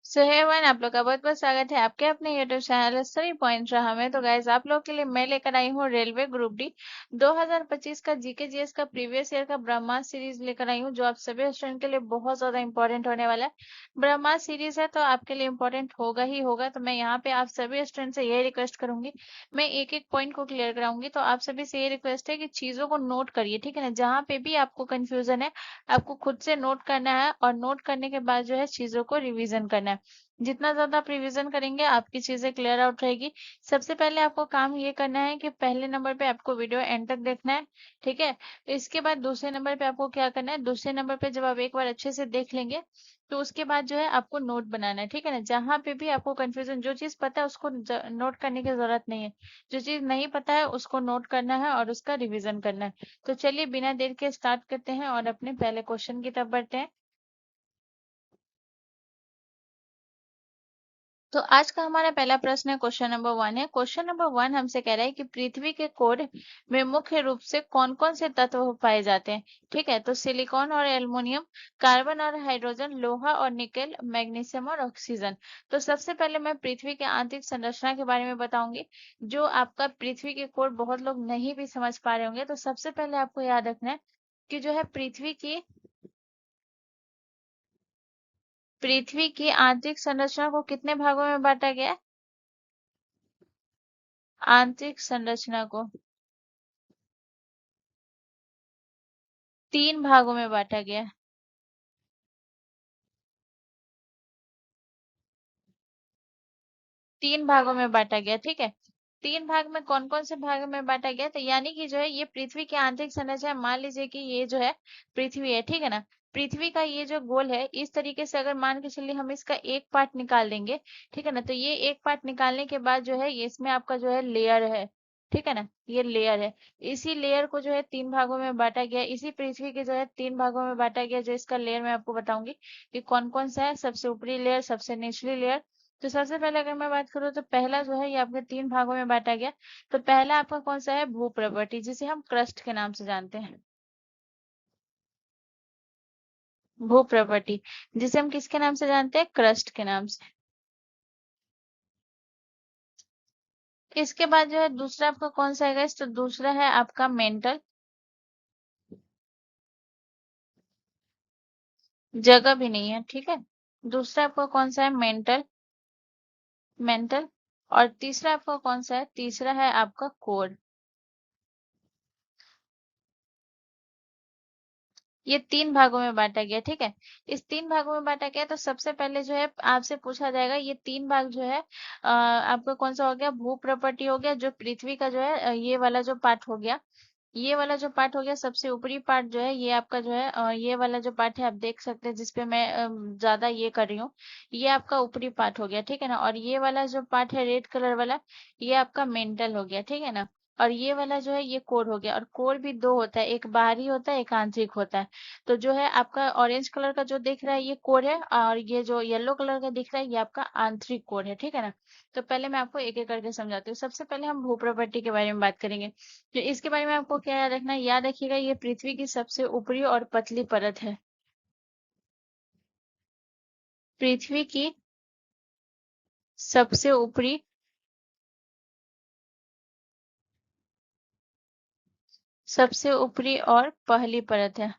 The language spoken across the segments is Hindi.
सो हे वन, आप लोग का बहुत बहुत स्वागत है आपके अपने यूट्यूब चैनल स्टडी पॉइंट रहा में। तो गाइज आप लोग के लिए मैं लेकर आई हूँ रेलवे ग्रुप डी 2025 का जीके जीएस का प्रीवियस ईयर का ब्रह्मास्त्र सीरीज लेकर आई हूँ, जो आप सभी स्टूडेंट के लिए बहुत ज्यादा इंपॉर्टेंट होने वाला है। ब्रह्मास्त्र सीरीज है तो आपके लिए इंपॉर्टेंट होगा ही होगा। तो मैं यहाँ पे आप सभी स्टूडेंट से यही रिक्वेस्ट करूंगी, मैं एक एक पॉइंट को क्लियर कराऊंगी। तो आप सभी से ये रिक्वेस्ट है कि चीजों को नोट करिए, ठीक है ना। जहाँ पे भी आपको कंफ्यूजन है आपको खुद से नोट करना है, और नोट करने के बाद जो है चीजों को रिवीजन करना है। जितना ज्यादा आप रिवीजन करेंगे आपकी चीजें क्लियर आउट रहेगी। सबसे पहले आपको काम ये करना है कि पहले नंबर पे आपको वीडियो एंड तक देखना है, ठीक है। इसके बाद दूसरे नंबर पे आपको क्या करना है, दूसरे नंबर पे जब आप एक बार अच्छे से देख लेंगे तो उसके बाद जो है आपको नोट बनाना है, ठीक है ना। जहां पे भी आपको कंफ्यूजन, जो चीज पता है उसको नोट करने की जरूरत नहीं है, जो चीज नहीं पता है उसको नोट करना है और उसका रिविजन करना है। तो चलिए बिना देर के स्टार्ट करते हैं और अपने पहले क्वेश्चन की तरफ बढ़ते हैं। तो आज का हमारा पहला प्रश्न है, क्वेश्चन नंबर वन है। क्वेश्चन नंबर वन हमसे कह रहा है कि पृथ्वी के कोर में मुख्य रूप से कौन कौन से तत्व पाए जाते हैं। ठीक है, तो सिलिकॉन और एल्युमिनियम, कार्बन और हाइड्रोजन, लोहा और निकेल, मैग्नीशियम और ऑक्सीजन। तो सबसे पहले मैं पृथ्वी के आंतरिक संरचना के बारे में बताऊंगी, जो आपका पृथ्वी के कोर बहुत लोग नहीं भी समझ पा रहे होंगे। तो सबसे पहले आपको याद रखना है कि जो है पृथ्वी की आंतरिक संरचना को कितने भागों में बांटा गया है। आंतरिक संरचना को 3 भागों में बांटा गया है। 3 भागों में बांटा गया, ठीक है। 3 भाग में कौन कौन से भाग में बांटा गया, तो यानी कि जो है ये पृथ्वी की आंतरिक संरचना, मान लीजिए कि ये जो है पृथ्वी है, ठीक है ना। पृथ्वी का ये जो गोल है, इस तरीके से अगर मान के चलिए हम इसका एक पार्ट निकाल देंगे, ठीक है ना। तो ये एक पार्ट निकालने के बाद जो है ये इसमें आपका जो है लेयर है, ठीक है ना, ये लेयर है। इसी लेयर को जो है 3 भागों में बांटा गया, इसी पृथ्वी के जो है 3 भागों में बांटा गया। जो इसका लेयर मैं आपको बताऊंगी कि कौन कौन सा है, सबसे ऊपरी लेयर, सबसे निचली लेयर। तो सबसे पहले अगर मैं बात करूँ तो पहला जो है ये आपके 3 भागों में बांटा गया। तो पहला आपका कौन सा है, भू प्रॉपर्टी, जिसे हम क्रस्ट के नाम से जानते हैं। भू प्रॉपर्टी, जिसे हम किसके नाम से जानते हैं, क्रस्ट के नाम से। इसके बाद जो है दूसरा आपका कौन सा है, तो दूसरा है आपका मेंटल, जगह भी नहीं है, ठीक है। दूसरा आपका कौन सा है, मेंटल, मेंटल। और तीसरा आपका कौन सा है, तीसरा है आपका कोर। ये 3 भागों में बांटा गया, ठीक है। इस 3 भागों में बांटा गया, तो सबसे पहले जो है आपसे पूछा जाएगा ये 3 भाग जो है आपका कौन सा हो गया, भू प्रॉपर्टी हो गया, जो पृथ्वी का जो है ये वाला जो पार्ट हो गया। ये वाला जो पार्ट हो गया, सबसे ऊपरी पार्ट जो है ये आपका जो है ये वाला जो पार्ट है आप देख सकते हैं, जिसपे मैं ज्यादा ये कर रही हूँ। ये आपका ऊपरी पार्ट हो गया, ठीक है ना। और ये वाला जो पार्ट है रेड कलर वाला, ये आपका मेंटल हो गया, ठीक है ना। और ये वाला जो है ये कोर हो गया। और कोर भी दो होता है, एक बाहरी होता है, एक आंतरिक होता है। तो जो है आपका ऑरेंज कलर का जो दिख रहा है ये कोर है, और ये जो येलो कलर का दिख रहा है ये आपका आंतरिक कोर है, ठीक है ना। तो पहले मैं आपको एक एक करके समझाती हूँ। सबसे पहले हम भू प्रॉपर्टी के बारे में बात करेंगे। तो इसके बारे में आपको क्या याद रखना है, याद रखिएगा ये पृथ्वी की सबसे ऊपरी और पतली परत है। पृथ्वी की सबसे ऊपरी, सबसे ऊपरी और पहली परत है,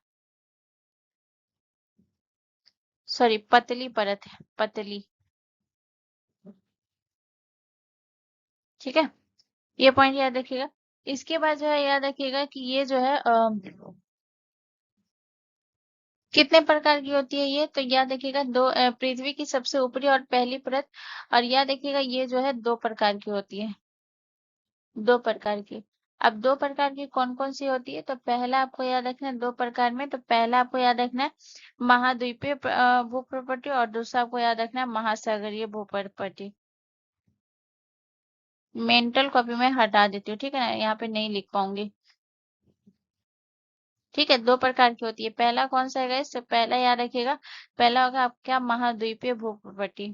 सॉरी पतली परत है, पतली, ठीक है। ये पॉइंट याद रखिएगा। इसके बाद जो है याद रखिएगा कि ये जो है कितने प्रकार की होती है ये, तो याद रखिएगा दो, पृथ्वी की सबसे ऊपरी और पहली परत। और याद रखिएगा ये जो है 2 प्रकार की होती है, 2 प्रकार की। अब 2 प्रकार की कौन कौन सी होती है, तो पहला आपको याद रखना है 2 प्रकार में, तो पहला आपको याद रखना है महाद्वीपीय भू प्रॉपर्टी, और दूसरा आपको याद रखना है महासागरीय भू प्रॉपर्टी। मेंटल कॉपी में हटा देती हूँ, ठीक है ना, यहाँ पे नहीं लिख पाऊंगी। ठीक है, 2 प्रकार की होती है। पहला कौन सा है, तो पहला याद रखिएगा, पहला होगा आपका महाद्वीपीय भू प्रॉपर्टी।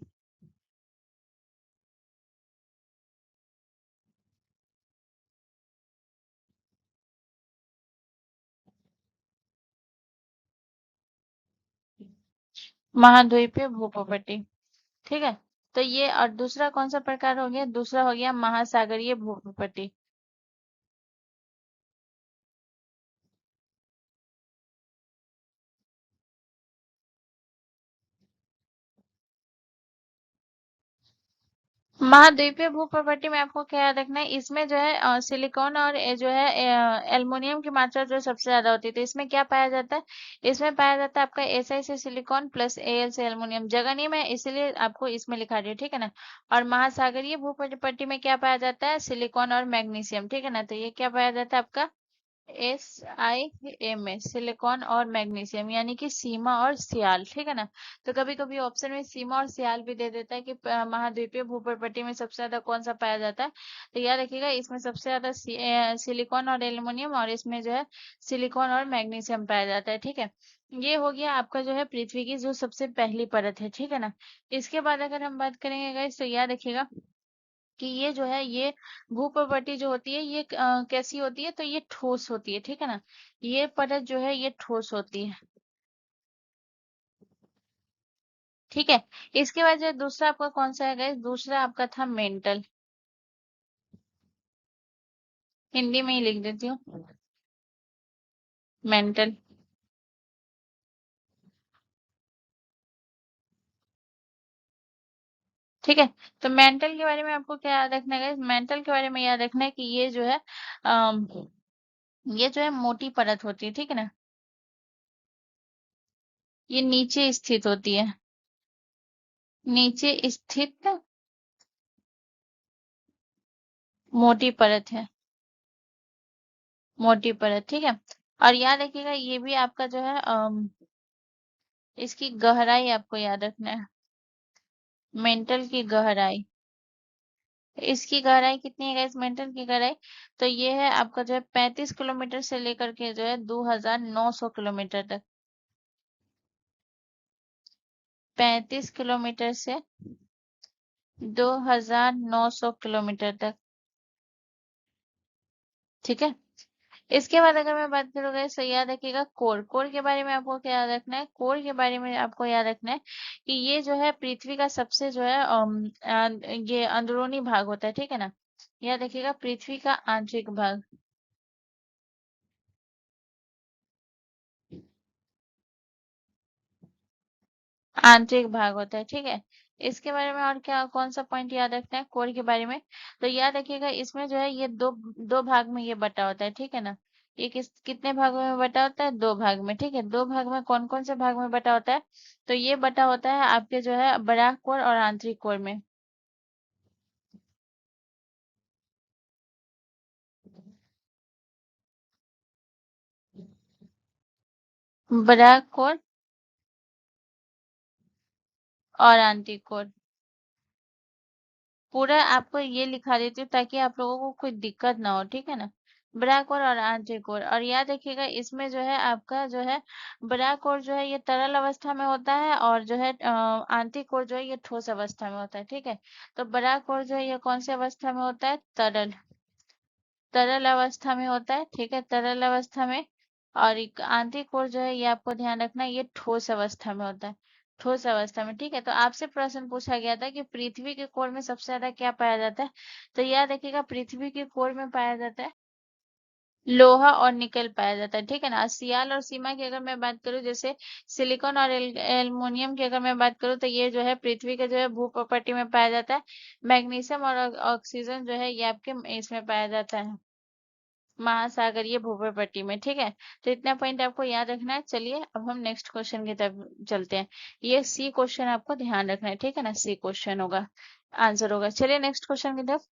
महाद्वीपीय भू प्रॉपर्टी। ठीक है। तो ये, और दूसरा कौन सा प्रकार हो गया, दूसरा हो गया महासागरीय भूप्रपट्टी। महाद्वीपीय भूप्रपट्टी में आपको क्या याद रखना है, इसमें जो है सिलिकॉन और जो है एल्युमिनियम की मात्रा जो सबसे ज्यादा होती है। तो इसमें क्या पाया जाता है, इसमें पाया जाता है आपका एसआई से सिलिकॉन प्लस एल से एल्युमिनियम। जगह नहीं, मैं इसीलिए आपको इसमें लिखा रही हूँ, ठीक है ना। और महासागरीय भूप्रपट्टी में क्या पाया जाता है, सिलिकॉन और मैग्नीशियम, ठीक है ना। तो ये क्या पाया जाता है आपका SiMa, सिलिकॉन और मैग्नीशियम, यानी कि सीमा और सियाल, ठीक है ना। तो कभी कभी ऑप्शन में सीमा और सियाल भी दे देता है कि महाद्वीपीय भूप्रपट्टी में सबसे ज्यादा कौन सा पाया जाता है। तो याद रखिएगा, इसमें सबसे ज्यादा सिलिकॉन और एल्युमिनियम, और इसमें जो है सिलिकॉन और मैग्नीशियम पाया जाता है, ठीक है। ये हो गया आपका जो है पृथ्वी की जो सबसे पहली परत है, ठीक है ना। इसके बाद अगर हम बात करेंगे गाइस, तो याद रखिएगा कि ये जो है, ये भूप्रवृत्ति जो होती है, ये कैसी होती है, तो ये ठोस होती है, ठीक है ना। ये परत जो है ये ठोस होती है, ठीक है। इसके बाद जो दूसरा आपका कौन सा है गाइस, दूसरा आपका था मेंटल। हिंदी में ही लिख देती हूँ, मेंटल, ठीक है। तो मेंटल के बारे में आपको क्या याद रखना है गाइस, मेंटल के बारे में याद रखना है कि ये जो है अम, ये जो है मोटी परत होती है, ठीक है ना। ये नीचे स्थित होती है, नीचे स्थित मोटी परत है, मोटी परत, ठीक है। और याद रखिएगा, ये भी आपका जो है इसकी गहराई आपको याद रखना है, मेंटल की गहराई। इसकी गहराई कितनी है इस मेंटल की गहराई, तो ये है आपका जो है 35 किलोमीटर से लेकर के जो है 2900 किलोमीटर तक। 35 किलोमीटर से 2900 किलोमीटर तक, ठीक है। इसके बाद अगर मैं बात करूंगा, तो याद रखिएगा कोर, कोर के बारे में आपको क्या याद रखना है, कोर के बारे में आपको याद रखना है कि ये जो है पृथ्वी का सबसे जो है ये अंदरूनी भाग होता है, ठीक है ना। याद रखिएगा, पृथ्वी का आंतरिक भाग, आंतरिक भाग होता है, ठीक है। इसके बारे में और क्या, कौन सा पॉइंट याद रखना है कोर के बारे में, तो याद रखिएगा इसमें जो है ये दो दो भाग में ये बटा होता है, ठीक है ना। ये कितने भागों में बटा होता है, दो भाग में, ठीक है। दो भाग में कौन कौन से भाग में बटा होता है, तो ये बटा होता है आपके जो है बराह कोर और आंतरिक कोर में। बराह कोर और आंतरिक कोर, पूरा आपको ये लिखा देती हूँ ताकि आप लोगों को कोई दिक्कत ना हो, ठीक है ना। ब्राक और आंतरिक कोर, और याद रखिएगा इसमें जो है आपका जो है ब्राक कोर जो है ये तरल अवस्था में होता है, और जो है आंतरिक कोर जो है ये ठोस अवस्था में होता है, ठीक है। तो ब्राक कोर जो है ये कौन सी अवस्था में होता है, तरल, तरल अवस्था में होता है, ठीक है, तरल अवस्था में। और एक आंतरिक कोर जो है ये आपको ध्यान रखना है, ये ठोस अवस्था में होता है, ठोस अवस्था में, ठीक है। तो आपसे प्रश्न पूछा गया था कि पृथ्वी के कोर में सबसे ज्यादा क्या पाया जाता है, तो याद रखिएगा पृथ्वी के कोर में पाया जाता है लोहा और निकल पाया जाता है, ठीक है ना। सियाल और सीमा की अगर मैं बात करूं, जैसे सिलिकॉन और एल्युमिनियम की अगर मैं बात करूं, तो ये जो है पृथ्वी के जो है भू प्रॉपर्टी में पाया जाता है। मैग्नीशियम और ऑक्सीजन जो है ये आपके इसमें पाया जाता है महासागरीय भूप्रपट्टी में, ठीक है। तो इतना पॉइंट आपको याद रखना है। चलिए अब हम नेक्स्ट क्वेश्चन की तरफ चलते हैं। ये सी क्वेश्चन आपको ध्यान रखना है, ठीक है ना, सी क्वेश्चन होगा, आंसर होगा। चलिए नेक्स्ट क्वेश्चन की तरफ।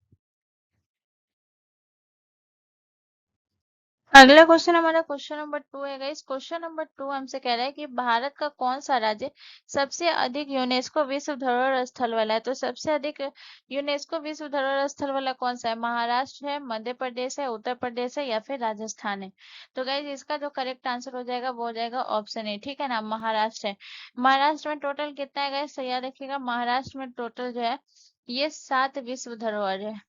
अगला क्वेश्चन हमारा क्वेश्चन नंबर 2 है गाइस। क्वेश्चन नंबर 2 हमसे कह रहा है कि भारत का कौन सा राज्य सबसे अधिक यूनेस्को विश्व धरोहर स्थल वाला है। तो सबसे अधिक यूनेस्को विश्व धरोहर स्थल वाला कौन सा है, महाराष्ट्र है, मध्य प्रदेश है, उत्तर प्रदेश है, या फिर राजस्थान है। तो गाइस इसका जो करेक्ट आंसर हो जाएगा वो हो जाएगा ऑप्शन ए, ठीक है ना, महाराष्ट्र है। महाराष्ट्र में टोटल कितना है गाइस, तो याद रखिएगा महाराष्ट्र में टोटल जो है ये 7 विश्व धरोहर है।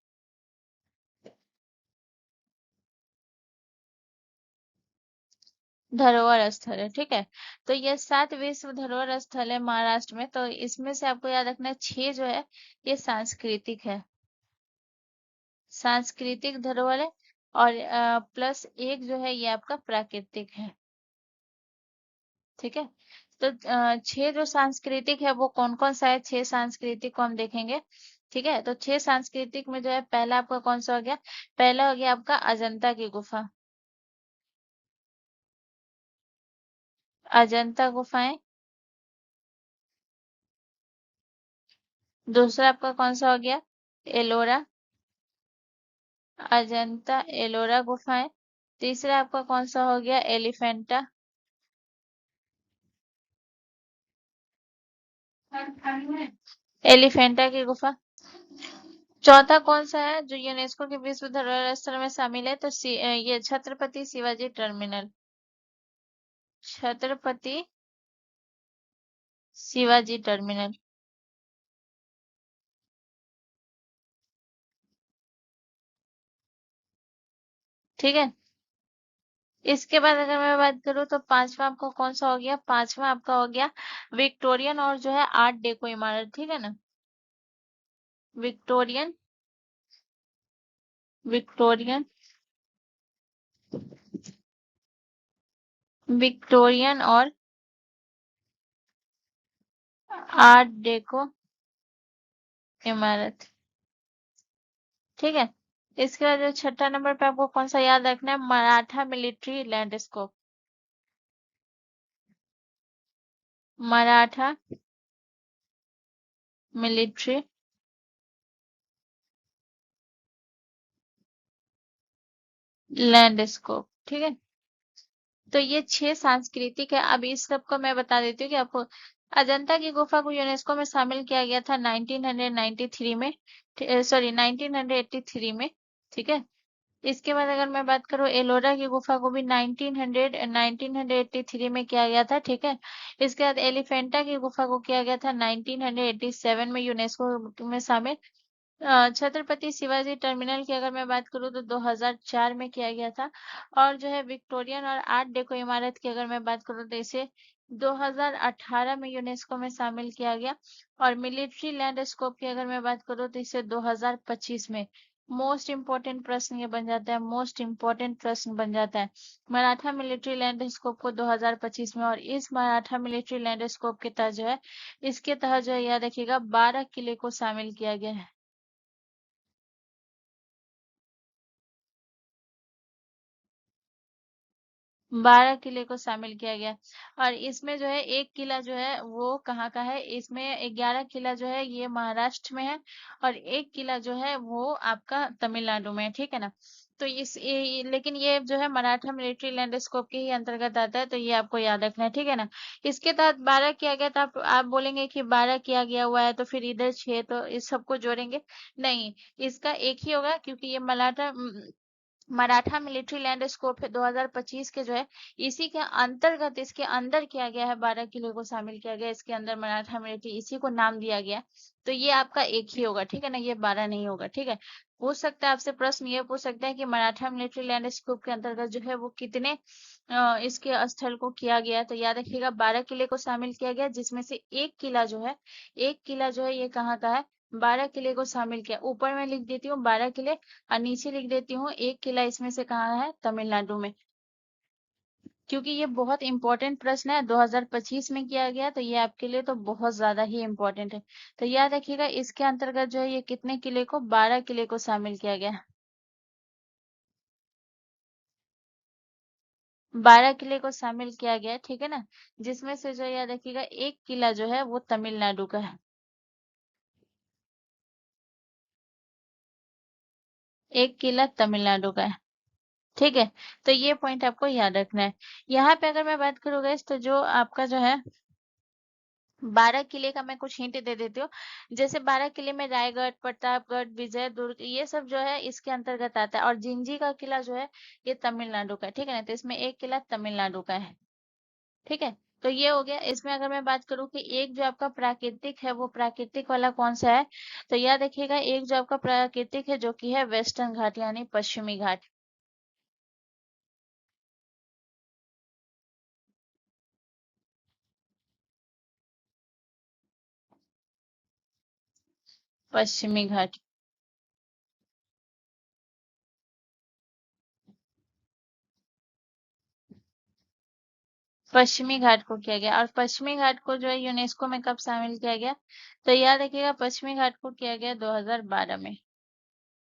धरोहर स्थल है, ठीक है। तो ये 7 विश्व धरोहर स्थल है महाराष्ट्र में। तो इसमें से आपको याद रखना है 6 जो है ये सांस्कृतिक है, सांस्कृतिक धरोहर है। और प्लस एक जो है ये आपका प्राकृतिक है, ठीक है। तो 6 जो सांस्कृतिक है वो कौन कौन सा है, 6 सांस्कृतिक को हम देखेंगे, ठीक है। तो 6 सांस्कृतिक में जो है पहला आपका कौन सा हो गया, पहला हो गया आपका अजंता की गुफा, अजंता गुफाएं। दूसरा आपका कौन सा हो गया, एलोरा, अजंता एलोरा गुफाएं। तीसरा आपका कौन सा हो गया, एलिफेंटा, एलिफेंटा की गुफा। चौथा कौन सा है जो यूनेस्को के विश्व धरोहर स्थल में शामिल है, तो ये छत्रपति शिवाजी टर्मिनल, छत्रपति शिवाजी टर्मिनल, ठीक है। इसके बाद अगर मैं बात करूँ तो पांचवा आपका कौन सा हो गया, पांचवा आपका हो गया विक्टोरियन और जो है आर्ट डेको इमारत, ठीक है ना। विक्टोरियन, विक्टोरियन, विक्टोरियन और आर्ट डेको इमारत, ठीक है। इसके बाद जो छठा नंबर पे आपको कौन सा याद रखना है, Maratha military landscape, Maratha military landscape, ठीक है। तो ये 6 सांस्कृतिक है। अब इस सब को मैं बता देती हूँ कि आपको अजंता की गुफा को यूनेस्को में शामिल किया गया था 1993 में, सॉरी 1983 में, ठीक है। इसके बाद अगर मैं बात करूँ एलोरा की गुफा को भी 1983 में किया गया था, ठीक है। इसके बाद एलिफेंटा की गुफा को किया गया था 1987 में यूनेस्को में शामिल। छत्रपति शिवाजी टर्मिनल की अगर मैं बात करूँ तो 2004 में किया गया था। और जो है विक्टोरियन और आर्ट डेको इमारत की अगर मैं बात करूँ तो इसे 2018 में यूनेस्को में शामिल किया गया। और मिलिट्री लैंडस्केप की अगर मैं बात करूँ तो इसे 2025 में। मोस्ट इम्पोर्टेंट प्रश्न ये बन जाता है, मोस्ट इम्पोर्टेंट प्रश्न बन जाता है मराठा मिलिट्री लैंडस्केप को 2025 में। और इस मराठा मिलिट्री लैंडस्केप के तहत जो है, इसके तहत जो है याद रखिएगा 12 किले को शामिल किया गया है, 12 किले को शामिल किया गया। और इसमें जो है एक किला जो है वो कहाँ का है, इसमें 11 किला जो है ये महाराष्ट्र में है। और एक किला जो है वो आपका तमिलनाडु में है, ठीक है ना। तो लेकिन ये जो है मराठा मिलिट्री लैंडस्केप के ही अंतर्गत आता है, तो ये आपको याद रखना है, ठीक है ना। इसके तहत 12 किया गया, तो आप बोलेंगे कि 12 किया गया हुआ है तो फिर इधर 6, तो इस सबको जोड़ेंगे, नहीं। इसका एक ही होगा क्योंकि ये मराठा मिलिट्री लैंडस्केप है 2025 के जो है, इसी के अंतर्गत इसके अंदर किया गया है, 12 किले को शामिल किया गया इसके अंदर मराठा मिलिट्री, इसी को नाम दिया गया। तो ये आपका एक ही होगा, ठीक है ना, ये 12 नहीं होगा, ठीक है। पूछ सकता है आपसे प्रश्न, ये पूछ सकता है कि मराठा मिलिट्री लैंडस्केप के अंतर्गत जो है वो कितने इसके स्थल को किया गया है, तो याद रखिएगा 12 किले को शामिल किया गया, जिसमें से एक किला जो है, एक किला जो है ये कहाँ का है, 12 किले को शामिल किया। ऊपर मैं लिख देती हूँ 12 किले और नीचे लिख देती हूँ एक किला इसमें से कहाँ है, तमिलनाडु में। क्योंकि ये बहुत इंपॉर्टेंट प्रश्न है, 2025 में किया गया, तो ये आपके लिए तो बहुत ज्यादा ही इंपॉर्टेंट है। तो याद रखिएगा इसके अंतर्गत जो है ये कितने किले को, 12 किले को शामिल किया गया है, 12 किले को शामिल किया गया है, ठीक है ना। जिसमें से जो याद रखिएगा एक किला जो है वो तमिलनाडु का है, एक किला तमिलनाडु का है, ठीक है। तो ये पॉइंट आपको याद रखना है। यहाँ पे अगर मैं बात करूँ गाइस, तो जो आपका जो है 12 किले का मैं कुछ हिंट दे देती हूँ। जैसे 12 किले में रायगढ़, प्रतापगढ़, विजय दुर्ग ये सब जो है इसके अंतर्गत आता है। और जिंजी का किला जो है ये तमिलनाडु का है, ठीक है ना। तो इसमें एक किला तमिलनाडु का है, ठीक है। तो ये हो गया। इसमें अगर मैं बात करूँ कि एक जो आपका प्राकृतिक है वो प्राकृतिक वाला कौन सा है, तो याद रखिएगा एक जो आपका प्राकृतिक है जो कि है वेस्टर्न घाट यानी पश्चिमी घाट, पश्चिमी घाट। पश्चिमी घाट को किया गया, और पश्चिमी घाट को जो है यूनेस्को में कब शामिल किया गया? तो याद रखिएगा, पश्चिमी घाट को किया गया 2012 में।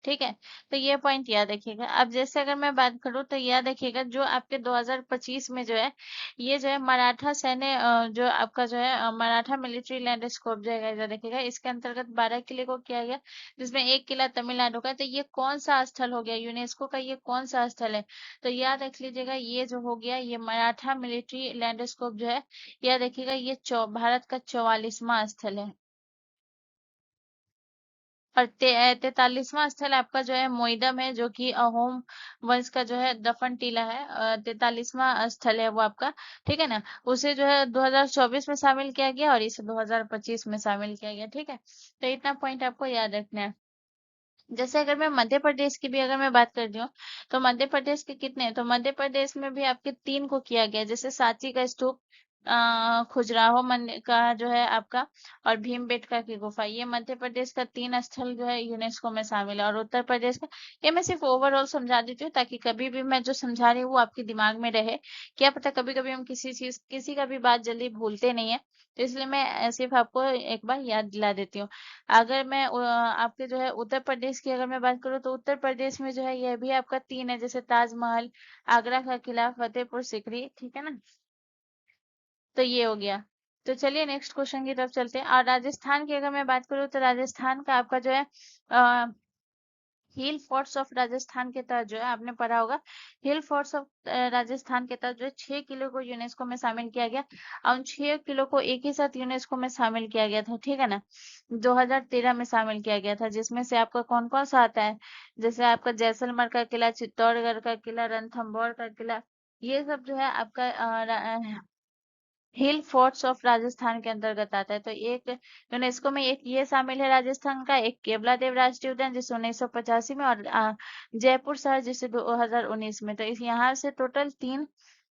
ठीक है, तो ये पॉइंट याद रखिएगा। अब जैसे अगर मैं बात करूँ तो याद रखिएगा, जो आपके 2025 में जो है, ये जो है मराठा सैन्य जो आपका जो है मराठा मिलिट्री लैंड स्कोप जो है, याद रखिएगा, इसके अंतर्गत 12 किले को किया गया, जिसमें एक किला तमिलनाडु का है। तो ये कौन सा स्थल हो गया यूनेस्को का, ये कौन सा स्थल है? तो याद रख लीजिएगा, ये जो हो गया ये मराठा मिलिट्री लैंड स्कोप जो है, याद रखिएगा, ये भारत का 44वां स्थल है। और 43वां स्थल आपका जो है मोइडम है, जो कि अहोम वंश का जो है दफन टीला है। 43वां स्थल है वो आपका। ठीक है ना, उसे जो है 2024 में शामिल किया गया, और इसे 2025 में शामिल किया गया। ठीक है, तो इतना पॉइंट आपको याद रखना है। जैसे अगर मैं मध्य प्रदेश की भी अगर मैं बात कर रही हूँ, तो मध्य प्रदेश के कितने हैं? तो मध्य प्रदेश में भी आपके 3 को किया गया, जैसे सांची का स्तूप, खजुराहो मंदिर का जो है आपका, और भीमबेटका की गुफा, ये मध्य प्रदेश का 3 स्थल जो है यूनेस्को में शामिल है। और उत्तर प्रदेश का, ये मैं सिर्फ ओवरऑल समझा देती हूँ, ताकि कभी भी मैं जो समझा रही हूँ वो आपके दिमाग में रहे। क्या पता कभी कभी हम किसी का भी बात जल्दी भूलते नहीं है, तो इसलिए मैं सिर्फ आपको एक बार याद दिला देती हूँ। अगर मैं आपके जो है उत्तर प्रदेश की अगर मैं बात करूँ, तो उत्तर प्रदेश में जो है यह भी आपका 3 है, जैसे ताजमहल, आगरा का किला, फतेहपुर सीकरी। ठीक है ना, तो ये हो गया। तो चलिए नेक्स्ट क्वेश्चन की तरफ चलते हैं। और राजस्थान की अगर मैं बात करूँ, तो राजस्थान का आपका जो है हिल फोर्ट्स ऑफ राजस्थान के तहत जो है आपने पढ़ा होगा, हिल फोर्ट्स ऑफ राजस्थान के तहत जो है 6 किलो को यूनेस्को में शामिल किया गया, और उन 6 किलो को एक ही साथ यूनेस्को में शामिल किया गया था। ठीक है ना, 2013 में शामिल किया गया था, जिसमें से आपका कौन कौन सा आता है? जैसे आपका जैसलमेर का किला, चित्तौड़गढ़ का किला, रणथंभौर का किला, ये सब जो है आपका हिल फोर्ट्स ऑफ राजस्थान के अंतर्गत आता है। तो एक यूनेस्को में एक ये शामिल है राजस्थान का, एक केवलादेव राष्ट्रीय उद्यान जिसे 1985 में, और जयपुर शहर जिसे 2019 में। तो इस यहाँ से टोटल 3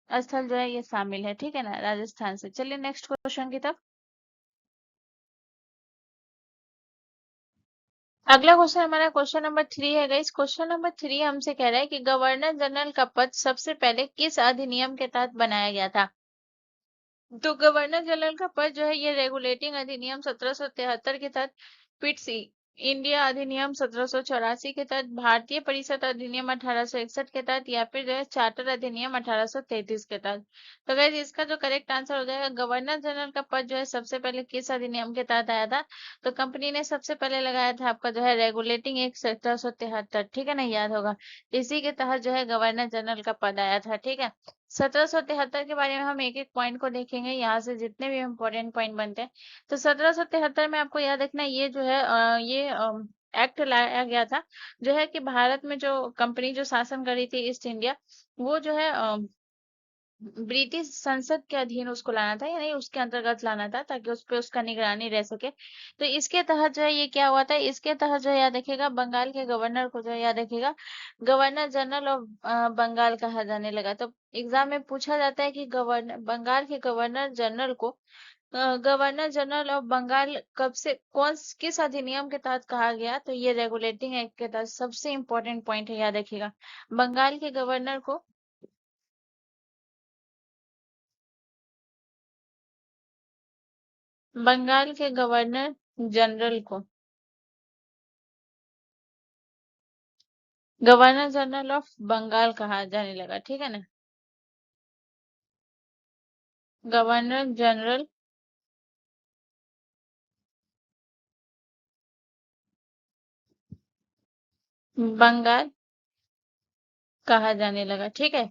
स्थल जो है ये शामिल है। ठीक है ना, राजस्थान से। चलिए नेक्स्ट क्वेश्चन की तरफ। अगला क्वेश्चन हमारा क्वेश्चन नंबर 3 है गाइस। क्वेश्चन नंबर 3 हमसे कह रहा है कि गवर्नर जनरल का पद सबसे पहले किस अधिनियम के तहत बनाया गया था? तो गवर्नर जनरल का पद जो है ये रेगुलेटिंग अधिनियम 1773 के तहत, पिट्स इंडिया अधिनियम 1784 के तहत, भारतीय परिषद अधिनियम 1861 के तहत, या फिर जो है चार्टर अधिनियम 1833 के तहत। तो गाइस इसका जो करेक्ट आंसर हो जाएगा, गवर्नर जनरल का पद जो है सबसे पहले किस अधिनियम के तहत आया था? तो कंपनी ने सबसे पहले लगाया था आपका जो है रेगुलेटिंग एक्ट 1773। ठीक है ना, याद होगा, इसी के तहत जो है गवर्नर जनरल का पद आया था। ठीक है, 1773 के बारे में हम एक एक पॉइंट को देखेंगे, यहाँ से जितने भी इम्पोर्टेंट पॉइंट बनते हैं। तो 1773 में आपको याद रखना है, ये जो है ये एक्ट लाया गया था, जो है कि भारत में जो कंपनी जो शासन कर रही थी ईस्ट इंडिया, वो जो है ब्रिटिश संसद के अधीन उसको लाना था, यानी उसके अंतर्गत लाना था, ताकि उस पे उसका निगरानी रह सके। तो इसके तहत जो है ये क्या हुआ था, इसके तहत जो है याद रखिएगा, बंगाल के गवर्नर को जो है याद रखिएगा, गवर्नर जनरल ऑफ बंगाल कहा जाने लगा। तो एग्जाम में पूछा जाता है कि गवर्नर बंगाल के गवर्नर जनरल को गवर्नर जनरल ऑफ बंगाल कब से किस अधिनियम के तहत कहा गया? तो ये रेगुलेटिंग एक्ट के तहत। सबसे इंपॉर्टेंट पॉइंट है, याद रखिएगा, बंगाल के गवर्नर को, बंगाल के गवर्नर जनरल को गवर्नर जनरल ऑफ बंगाल कहा जाने लगा। ठीक है ना, गवर्नर जनरल बंगाल कहा जाने लगा। ठीक है,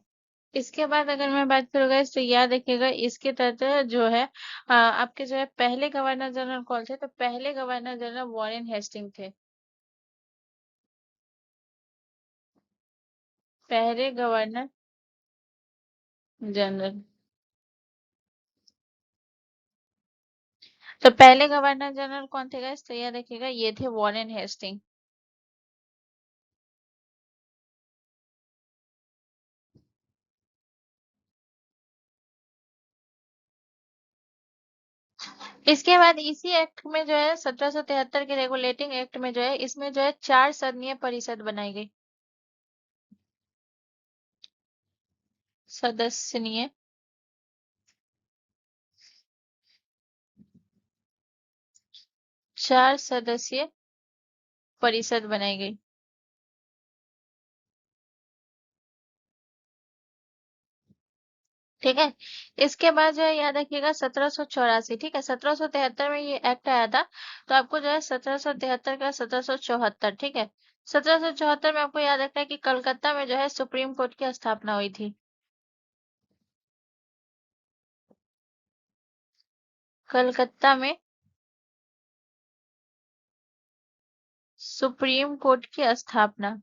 इसके बाद अगर मैं बात करूंगा, तो याद रखिएगा, इसके तहत जो है आपके जो है पहले गवर्नर जनरल कौन थे? तो पहले गवर्नर जनरल वॉरेन हेस्टिंग थे। पहले गवर्नर जनरल, तो पहले गवर्नर जनरल कौन थे गाइस? तो याद रखिएगा, ये थे वॉरेन हेस्टिंग। इसके बाद इसी एक्ट में जो है 1773 के रेगुलेटिंग एक्ट में जो है इसमें जो है 4 सदनीय परिषद बनाई गई। सदस्यनीय 4 सदस्यीय परिषद बनाई गई। ठीक है। इसके बाद जो है याद रखिएगा 1784, ठीक है, 1773 में ये एक्ट आया था, तो आपको जो है 1773 का 1774, ठीक है। 1774 में आपको याद रखना है कि कलकत्ता में जो है सुप्रीम कोर्ट की स्थापना हुई थी। कलकत्ता में सुप्रीम कोर्ट की स्थापना,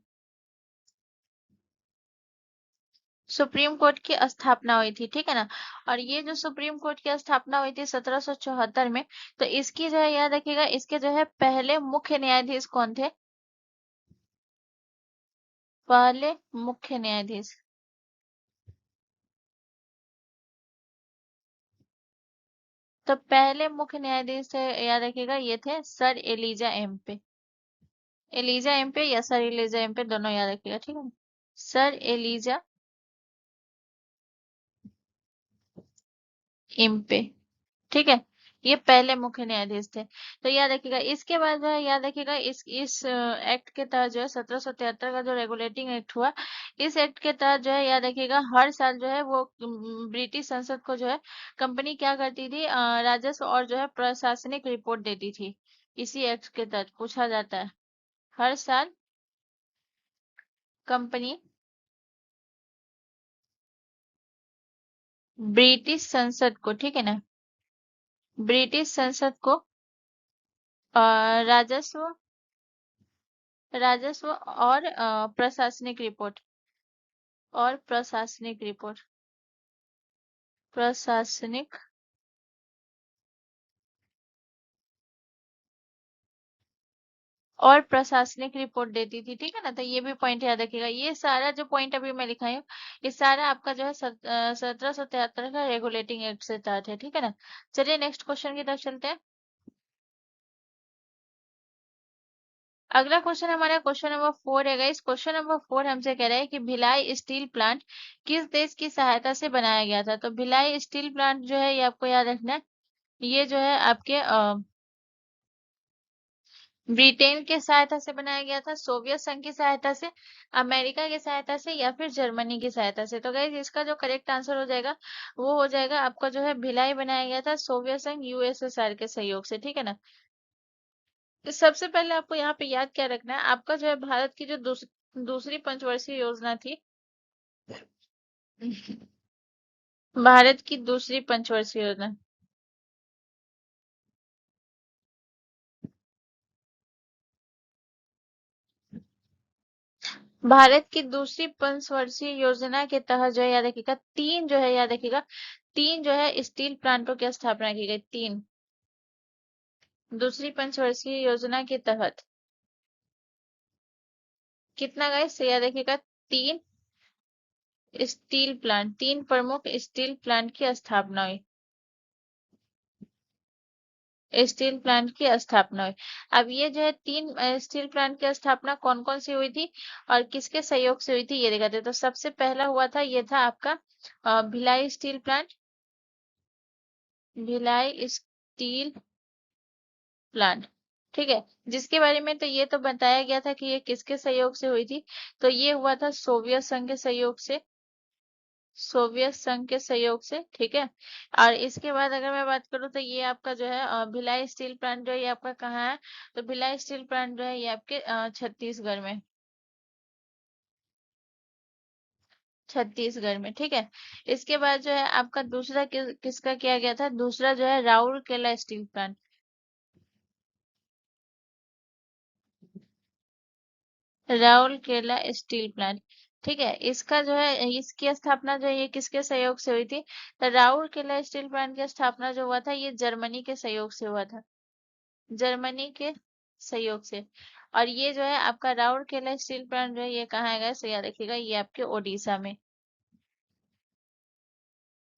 सुप्रीम कोर्ट की स्थापना हुई थी, ठीक है ना। और ये जो सुप्रीम कोर्ट की स्थापना हुई थी 1774 में, तो इसकी जो है याद रखिएगा, इसके जो है पहले मुख्य न्यायाधीश कौन थे? पहले मुख्य न्यायाधीश, तो पहले मुख्य न्यायाधीश थे, याद रखिएगा, ये थे sir Elijah Impey. Elijah Impey या सर एलिजा एम्पे दोनों याद रखिएगा, ठीक है। सर एलिजा एम्पे, ठीक है। ये पहले मुख्य न्यायाधीश थे। तो याद रखिएगा, इसके बाद जो है याद रखिएगा, इस एक्ट के तहत जो है 1773 का जो रेगुलेटिंग एक्ट हुआ, इस एक्ट के तहत जो है याद रखिएगा हर साल जो है वो ब्रिटिश संसद को जो है कंपनी क्या करती थी, राजस्व और जो है प्रशासनिक रिपोर्ट देती थी। इसी एक्ट के तहत पूछा जाता है, हर साल कंपनी ब्रिटिश संसद को, ठीक है ना, ब्रिटिश संसद को राजस्व, राजस्व और प्रशासनिक रिपोर्ट, और प्रशासनिक रिपोर्ट, प्रशासनिक और प्रशासनिक रिपोर्ट देती थी, ठीक है ना। तो ये भी पॉइंट याद रखिएगा, ये सारा जो पॉइंट अभी मैं लिखाई हूँ, ये सारा आपका जो है 1773 का रेगुलेटिंग एक्ट से तहत है, ठीक है ना। चलिए नेक्स्ट क्वेश्चन की तरफ चलते हैं। अगला क्वेश्चन हमारा क्वेश्चन नंबर 4 है। इस क्वेश्चन नंबर 4 हमसे कह रहा है कि भिलाई स्टील प्लांट किस देश की सहायता से बनाया गया था? तो भिलाई स्टील प्लांट जो है ये आपको याद रखना है, ये जो है आपके ब्रिटेन की सहायता से बनाया गया था, सोवियत संघ की सहायता से, अमेरिका की सहायता से, या फिर जर्मनी की सहायता से। तो गाइस इसका जो करेक्ट आंसर हो जाएगा वो हो जाएगा आपका जो है भिलाई बनाया गया था सोवियत संघ यूएसएसआर के सहयोग से, ठीक है ना। तो सबसे पहले आपको यहाँ पे याद क्या रखना है, आपका जो है भारत की जो दूसरी पंचवर्षीय योजना थी, भारत की दूसरी पंचवर्षीय योजना, भारत की दूसरी पंचवर्षीय योजना के तहत जो है याद रखिएगा तीन जो है याद रखिएगा, तीन जो है स्टील प्लांटों की स्थापना की गई, तीन, दूसरी पंचवर्षीय योजना के तहत कितना गाइस याद रखिएगा, तीन स्टील प्लांट, तीन प्रमुख स्टील प्लांट की स्थापना हुई, स्टील प्लांट की स्थापना हुई। अब ये जो है तीन स्टील प्लांट की स्थापना कौन कौन सी हुई थी और किसके सहयोग से हुई थी ये दिखाते हैं। तो सबसे पहला हुआ था, ये था आपका Bhilai steel plant, Bhilai steel plant, ठीक है। जिसके बारे में तो ये तो बताया गया था कि ये किसके सहयोग से हुई थी, तो ये हुआ था सोवियत संघ के सहयोग से, सोवियत संघ के सहयोग से, ठीक है। और इसके बाद अगर मैं बात करूँ तो ये आपका जो है भिलाई स्टील प्लांट जो है ये आपका कहाँ है, तो भिलाई स्टील प्लांट जो है ये आपके छत्तीसगढ़ में, छत्तीसगढ़ में, ठीक है। इसके बाद जो है आपका दूसरा किसका किया गया था, दूसरा जो है Rourkela steel plant, Rourkela steel plant, ठीक है। इसका जो है इसकी स्थापना जो है ये किसके सहयोग से हुई थी, तो राउरकेला स्टील प्लांट की स्थापना जो हुआ था ये जर्मनी के सहयोग से हुआ था, जर्मनी के सहयोग से। और ये जो है आपका राउरकेला स्टील प्लांट जो है ये कहाँ है गाइस, तो याद रखिएगा ये आपके ओडिशा में,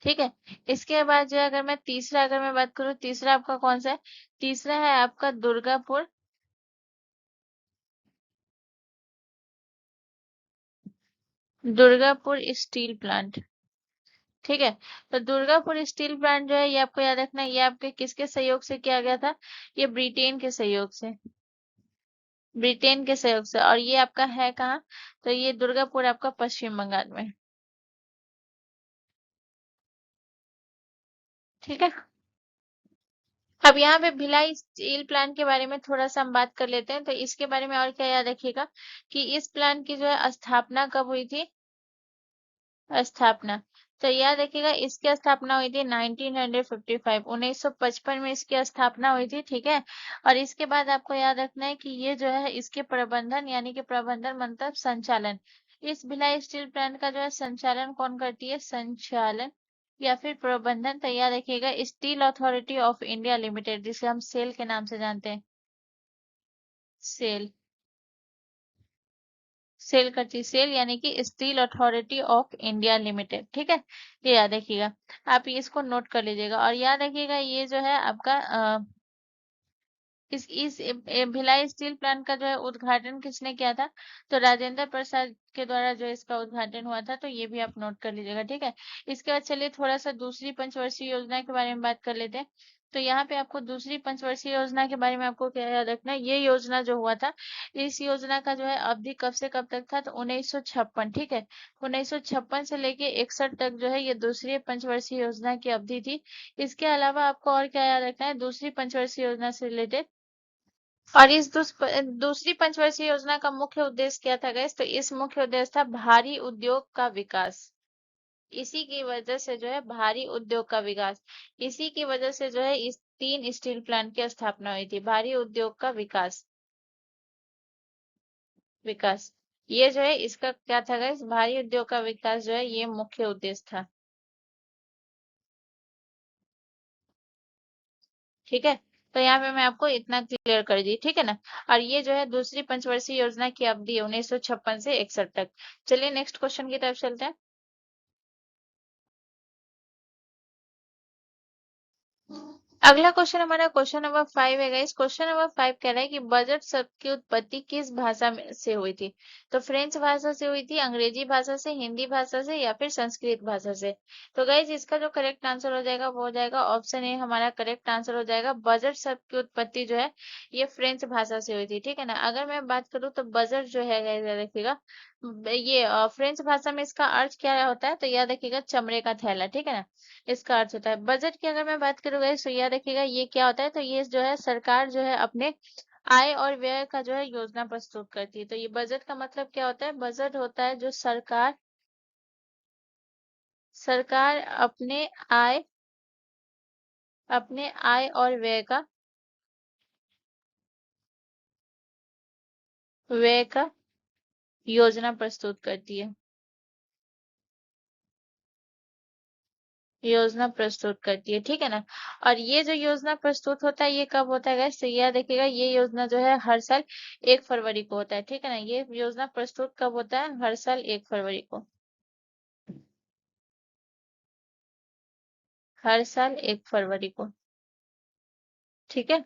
ठीक है। इसके बाद जो है अगर मैं तीसरा अगर मैं बात करूँ, तीसरा आपका कौन सा है? तीसरा है आपका दुर्गापुर, दुर्गापुर स्टील प्लांट। ठीक है। तो दुर्गापुर स्टील प्लांट जो है ये आपको याद रखना है, ये आपके किसके सहयोग से किया गया था? ये ब्रिटेन के सहयोग से, ब्रिटेन के सहयोग से। और ये आपका है कहाँ? तो ये दुर्गापुर आपका पश्चिम बंगाल में। ठीक है। अब यहाँ पे भिलाई स्टील प्लांट के बारे में थोड़ा सा हम बात कर लेते हैं। तो इसके बारे में और क्या याद रखिएगा कि इस प्लांट की जो है स्थापना कब हुई थी? स्थापना, तो याद रखिएगा इसकी स्थापना हुई थी 1955, 1955 में इसकी स्थापना हुई थी। ठीक है। और इसके बाद आपको याद रखना है कि ये जो है इसके प्रबंधन यानी कि प्रबंधन मतलब संचालन, इस भिलाई स्टील प्लांट का जो है संचालन कौन करती है? संचालन या फिर प्रबंधन, तो याद रखिएगा steel authority of India limited, जिसे हम सेल के नाम से जानते हैं। सेल, सेल करती, सेल यानी कि steel authority of India limited. ठीक है। ये याद रखिएगा, आप ये इसको नोट कर लीजिएगा। और याद रखिएगा ये जो है आपका भिलाई स्टील प्लांट का जो है उद्घाटन किसने किया था? तो राजेंद्र प्रसाद के द्वारा जो इसका उद्घाटन हुआ था। तो ये भी आप नोट कर लीजिएगा। ठीक है। इसके बाद चलिए थोड़ा सा दूसरी पंचवर्षीय योजना के बारे में बात कर लेते हैं। तो यहाँ पे आपको दूसरी पंचवर्षीय योजना के बारे में आपको क्या याद रखना है? ये योजना जो हुआ था, इस योजना का जो है अवधि कब से कब तक था? तो 1956। ठीक है। 1956 से लेके 61 तक जो है ये दूसरी पंचवर्षीय योजना की अवधि थी। इसके अलावा आपको और क्या याद रखना है दूसरी पंचवर्षीय योजना से रिलेटेड? और इस दूसरी पंचवर्षीय योजना का मुख्य उद्देश्य क्या था गाइस? तो इस मुख्य उद्देश्य था भारी उद्योग का विकास। इसी की वजह से जो है भारी उद्योग का विकास, इसी की वजह से जो है इस 3 स्टील प्लांट की स्थापना हुई थी। भारी उद्योग का विकास, विकास, ये जो है इसका क्या था गाइस? भारी उद्योग का विकास जो है ये मुख्य उद्देश्य था। ठीक है। तो यहाँ पे मैं आपको इतना क्लियर कर दी। ठीक है ना। और ये जो है दूसरी पंचवर्षीय योजना की अवधि है 1956 से 61 तक। चलिए नेक्स्ट क्वेश्चन की तरफ चलते हैं। अगला क्वेश्चन हमारा क्वेश्चन नंबर 5 है गाइस। क्वेश्चन नंबर 5 कह रहा है कि बजट शब्द की उत्पत्ति किस भाषा में से हुई थी? तो फ्रेंच भाषा से हुई थी, अंग्रेजी भाषा से, हिंदी भाषा से, या फिर संस्कृत भाषा से? तो गाइस इसका जो करेक्ट आंसर हो जाएगा वो हो जाएगा ऑप्शन ए, हमारा करेक्ट आंसर हो जाएगा। बजट शब्द की उत्पत्ति जो है ये फ्रेंच भाषा से हुई थी। ठीक है ना। अगर मैं बात करूँ तो बजट जो है गाइस याद रखिएगा, ये फ्रेंच भाषा में इसका अर्थ क्या होता है? तो याद रखिएगा चमड़े का थैला। ठीक है ना, इसका अर्थ होता है। बजट की अगर मैं बात करूँ गाइस तो याद रखिएगा ये क्या होता है? तो ये जो है सरकार जो है अपने आय और व्यय का जो है योजना प्रस्तुत करती है। तो ये बजट का मतलब क्या होता है? बजट होता है जो सरकार, सरकार आय अपने आय और व्यय का योजना प्रस्तुत करती है, योजना प्रस्तुत करती है। ठीक है ना। और ये जो योजना प्रस्तुत होता है ये कब होता है गाइस? तो यह देखिएगा ये योजना जो है हर साल 1 फरवरी को होता है। ठीक है ना। ये योजना प्रस्तुत कब होता है? हर साल 1 फरवरी को, हर साल 1 फरवरी को। ठीक है।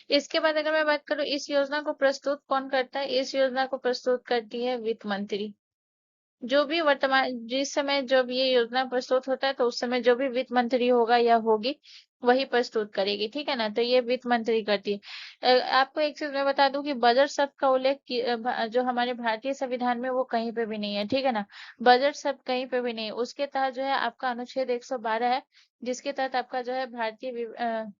इसके बाद अगर मैं बात करूं इस योजना को प्रस्तुत कौन करता है? इस योजना को प्रस्तुत करती है वित्त मंत्री। जो भी वर्तमान जिस समय जब ये योजना प्रस्तुत होता है तो उस समय जो भी वित्त मंत्री होगा या होगी वही प्रस्तुत करेगी। ठीक है ना। तो ये वित्त मंत्री करती है। आपको एक चीज मैं बता दूं कि बजट शब्द का उल्लेख जो हमारे भारतीय संविधान में वो कहीं पे भी नहीं है। ठीक है ना। बजट शब्द कहीं पे भी नहीं है। उसके तहत जो है आपका अनुच्छेद 112 है, जिसके तहत आपका जो है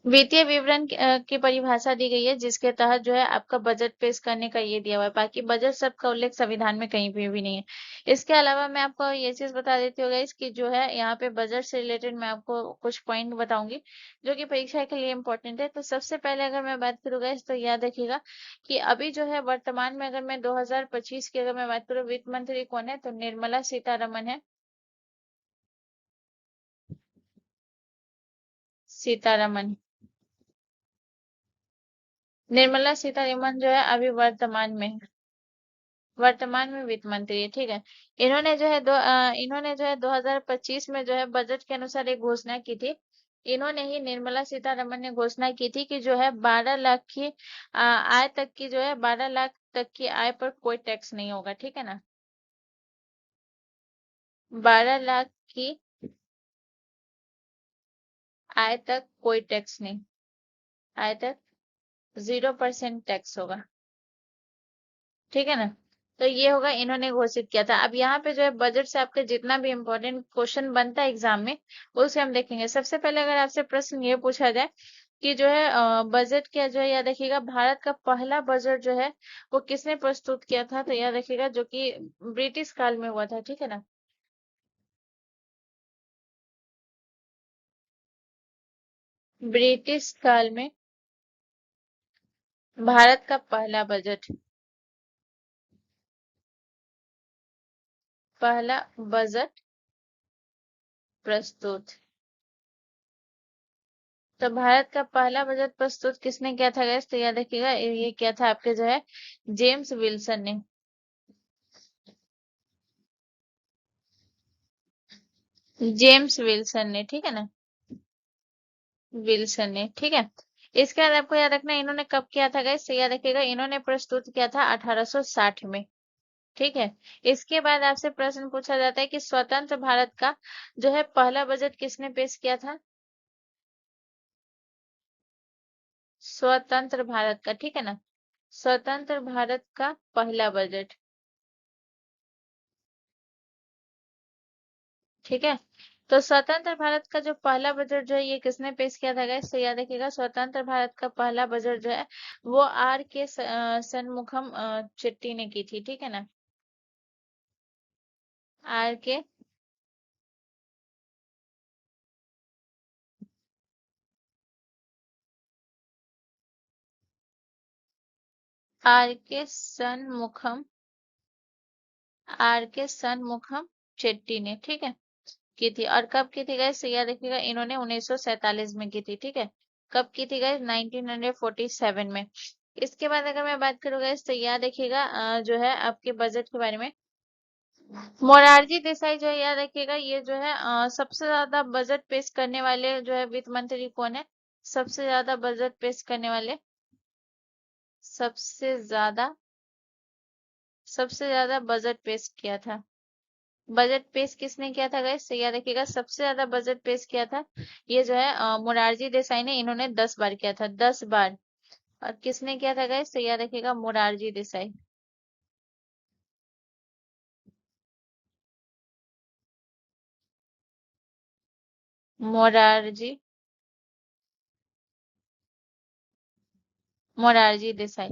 वित्तीय विवरण की परिभाषा दी गई है, जिसके तहत जो है आपका बजट पेश करने का ये दिया हुआ है। बाकी बजट शब्द का उल्लेख संविधान में कहीं पे भी नहीं है। इसके अलावा मैं आपको ये चीज बता देती हूँ गाइस कि जो है यहाँ पे बजट से रिलेटेड मैं आपको कुछ पॉइंट बताऊंगी जो कि परीक्षा के लिए इंपॉर्टेंट है। तो सबसे पहले अगर मैं बात करूँ गाइस तो याद रखिएगा कि अभी जो है वर्तमान में अगर मैं 2025 की अगर मैं बात करूँ वित्त मंत्री कौन है? तो निर्मला सीतारमन है। सीतारमन, निर्मला सीतारमन जो है अभी वर्तमान में है। वर्तमान में वित्त मंत्री है, ठीक है। इन्होंने जो है 2025 में जो है बजट के अनुसार एक घोषणा की थी। इन्होंने ही, निर्मला सीतारमन ने घोषणा की थी कि जो है 12 लाख की आय तक की, जो है 12 लाख तक की आय पर कोई टैक्स नहीं होगा, ठीक है ना। 12 लाख की आय तक कोई टैक्स नहीं, आय तक 0% टैक्स होगा, ठीक है ना। तो ये होगा, इन्होंने घोषित किया था। अब यहाँ पे जो है बजट से आपके जितना भी इम्पोर्टेंट क्वेश्चन बनता है एग्जाम में, उसे हम देखेंगे। सबसे पहले अगर आपसे प्रश्न ये पूछा जाए कि जो है बजट क्या, जो है याद रखिएगा, भारत का पहला बजट जो है वो किसने प्रस्तुत किया था, तो याद रखिएगा जो कि ब्रिटिश काल में हुआ था, ठीक है ना। ब्रिटिश काल में भारत का पहला बजट, पहला बजट प्रस्तुत, तो भारत का पहला बजट प्रस्तुत किसने किया था गैस, तो याद रखिएगा ये किया था आपके जो है जेम्स विल्सन ने, जेम्स विल्सन ने, ठीक है ना, विल्सन ने, ठीक है। इसके बाद आपको याद रखना है इन्होंने कब किया था गैस, तो याद रखिएगा इन्होंने प्रस्तुत किया था 1860 में, ठीक है। इसके बाद आपसे प्रश्न पूछा जाता है कि स्वतंत्र भारत का जो है पहला बजट किसने पेश किया था, स्वतंत्र भारत का, ठीक है ना, स्वतंत्र भारत का पहला बजट, ठीक है। तो स्वतंत्र भारत का जो पहला बजट जो है ये किसने पेश किया था गाइस, तो याद रखिएगा स्वतंत्र भारत का पहला बजट जो है वो आर के सनमुखम चिट्टी ने की थी, ठीक है ना, आर के, आर के सनमुखम, आर के सनमुखम चेट्टी ने, ठीक है, की थी। और कब की थी गाइस, तो याद रखिएगा इन्होंने 1947 में की थी, ठीक है। कब की थी गाइस, 1947 में। इसके बाद अगर मैं बात करूँ गाइस, तो याद रखिएगा जो है आपके बजट के बारे में, मोरारजी देसाई जो है याद रखिएगा ये जो है सबसे ज्यादा बजट पेश करने वाले जो है वित्त मंत्री कौन है, सबसे ज्यादा बजट पेश करने वाले, सबसे ज्यादा, सबसे ज्यादा बजट पेश किया था, बजट पेश किसने किया था गाइस, तो याद रखिएगा सबसे ज्यादा बजट पेश किया था ये जो है मोरारजी देसाई ने, इन्होंने 10 बार किया था, 10 बार। और किसने किया था गाइस, तो याद रखिएगा मोरारजी देसाई, मोरारजी, मोरारजी देसाई।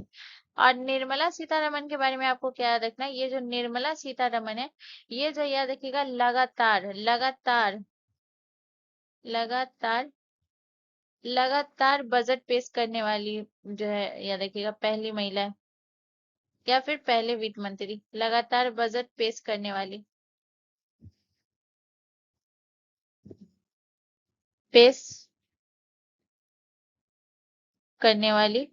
और निर्मला सीतारमन के बारे में आपको क्या याद रखना है, ये जो निर्मला सीतारमन है ये जो याद रखिएगा लगातार, लगातार, लगातार, लगातार बजट पेश करने वाली जो है याद रखिएगा पहली महिला है, या फिर पहले वित्त मंत्री, लगातार बजट पेश करने वाली, पेश करने वाली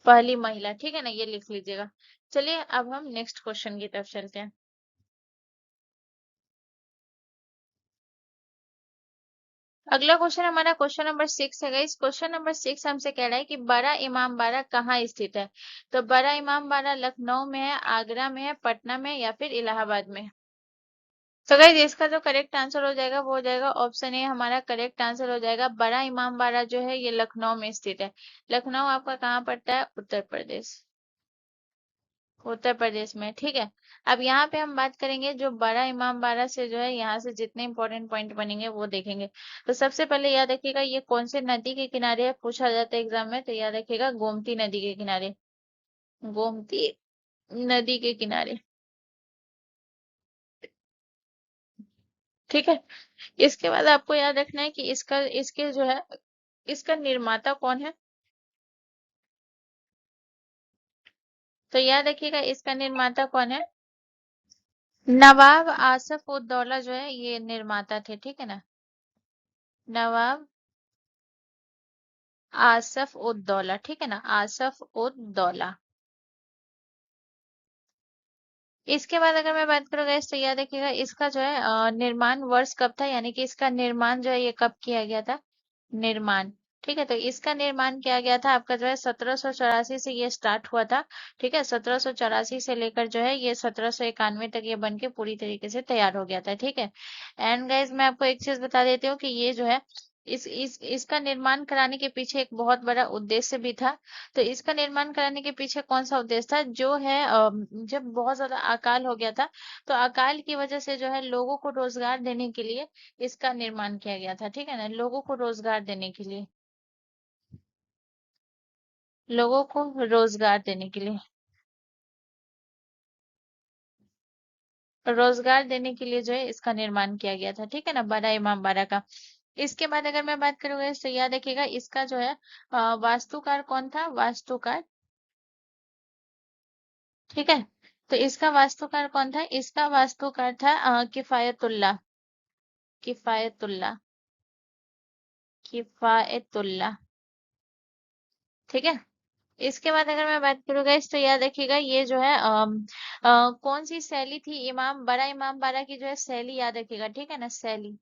पहली महिला, ठीक है ना, ये लिख लीजिएगा। चलिए अब हम नेक्स्ट क्वेश्चन की तरफ चलते हैं। अगला क्वेश्चन हमारा क्वेश्चन नंबर 6 है गाइस। क्वेश्चन नंबर 6 हमसे कह रहा है कि बड़ा इमाम बाड़ा कहाँ स्थित है, तो बड़ा इमाम बाड़ा लखनऊ में है, आगरा में है, पटना में या फिर इलाहाबाद में। तो गाइस इसका जो करेक्ट आंसर हो जाएगा वो हो जाएगा ऑप्शन ए, हमारा करेक्ट आंसर हो जाएगा। बड़ा इमाम बाड़ा जो है ये लखनऊ में स्थित है। लखनऊ आपका कहाँ पड़ता है, उत्तर प्रदेश, उत्तर प्रदेश में, ठीक है। अब यहाँ पे हम बात करेंगे जो बड़ा इमाम बाड़ा से जो है यहाँ से जितने इंपॉर्टेंट पॉइंट बनेंगे वो देखेंगे। तो सबसे पहले याद रखिएगा ये कौन से नदी के किनारे है, पूछा जाता है एग्जाम में, तो याद रखिएगा गोमती नदी के किनारे, गोमती नदी के किनारे, ठीक है। इसके बाद आपको याद रखना है कि इसका, इसके जो है इसका निर्माता कौन है, तो याद रखिएगा इसका निर्माता कौन है, नवाब आसफ उद दौला जो है ये निर्माता थे, ठीक है ना, नवाब आसफ उद दौला, ठीक है ना, आसफ उद दौला। इसके बाद अगर मैं बात करूँ गाइस, तो याद रखिएगा इसका जो है निर्माण वर्ष कब था, यानी कि इसका निर्माण जो है ये कब किया गया था, निर्माण। ठीक है, तो इसका निर्माण किया गया था आपका जो है 1784 से ये स्टार्ट हुआ था। ठीक है, 1784 से लेकर जो है ये 1791 तक ये बन के पूरी तरीके से तैयार हो गया था। ठीक है, एंड गाइज मैं आपको एक चीज बता देती हूँ कि ये जो है इस इसका निर्माण कराने के पीछे एक बहुत बड़ा उद्देश्य भी था। तो इसका निर्माण कराने के पीछे कौन सा उद्देश्य था, जो है जब बहुत ज्यादा अकाल हो गया था, तो अकाल की वजह से जो है लोगों को रोजगार देने के लिए इसका निर्माण किया गया था। ठीक है ना, लोगों को रोजगार देने के लिए, लोगों को रोजगार देने के लिए, रोजगार देने के लिए जो है इसका निर्माण किया गया था। ठीक है ना, बड़ा इमामबाड़ा का। इसके बाद अगर मैं बात करूंगा तो याद रखिएगा इसका जो है वास्तुकार कौन था, वास्तुकार। ठीक है, तो इसका वास्तुकार कौन था, इसका वास्तुकार था किफायतुल्लाह, किफायतुल्लाह, किफायतुल्लाह। ठीक है, इसके बाद अगर मैं बात करूँ गाइस, तो याद रखिएगा ये जो है कौन सी शैली थी, इमाम बड़ा इमाम बाड़ा की जो है शैली याद रखिएगा। ठीक है ना, शैली।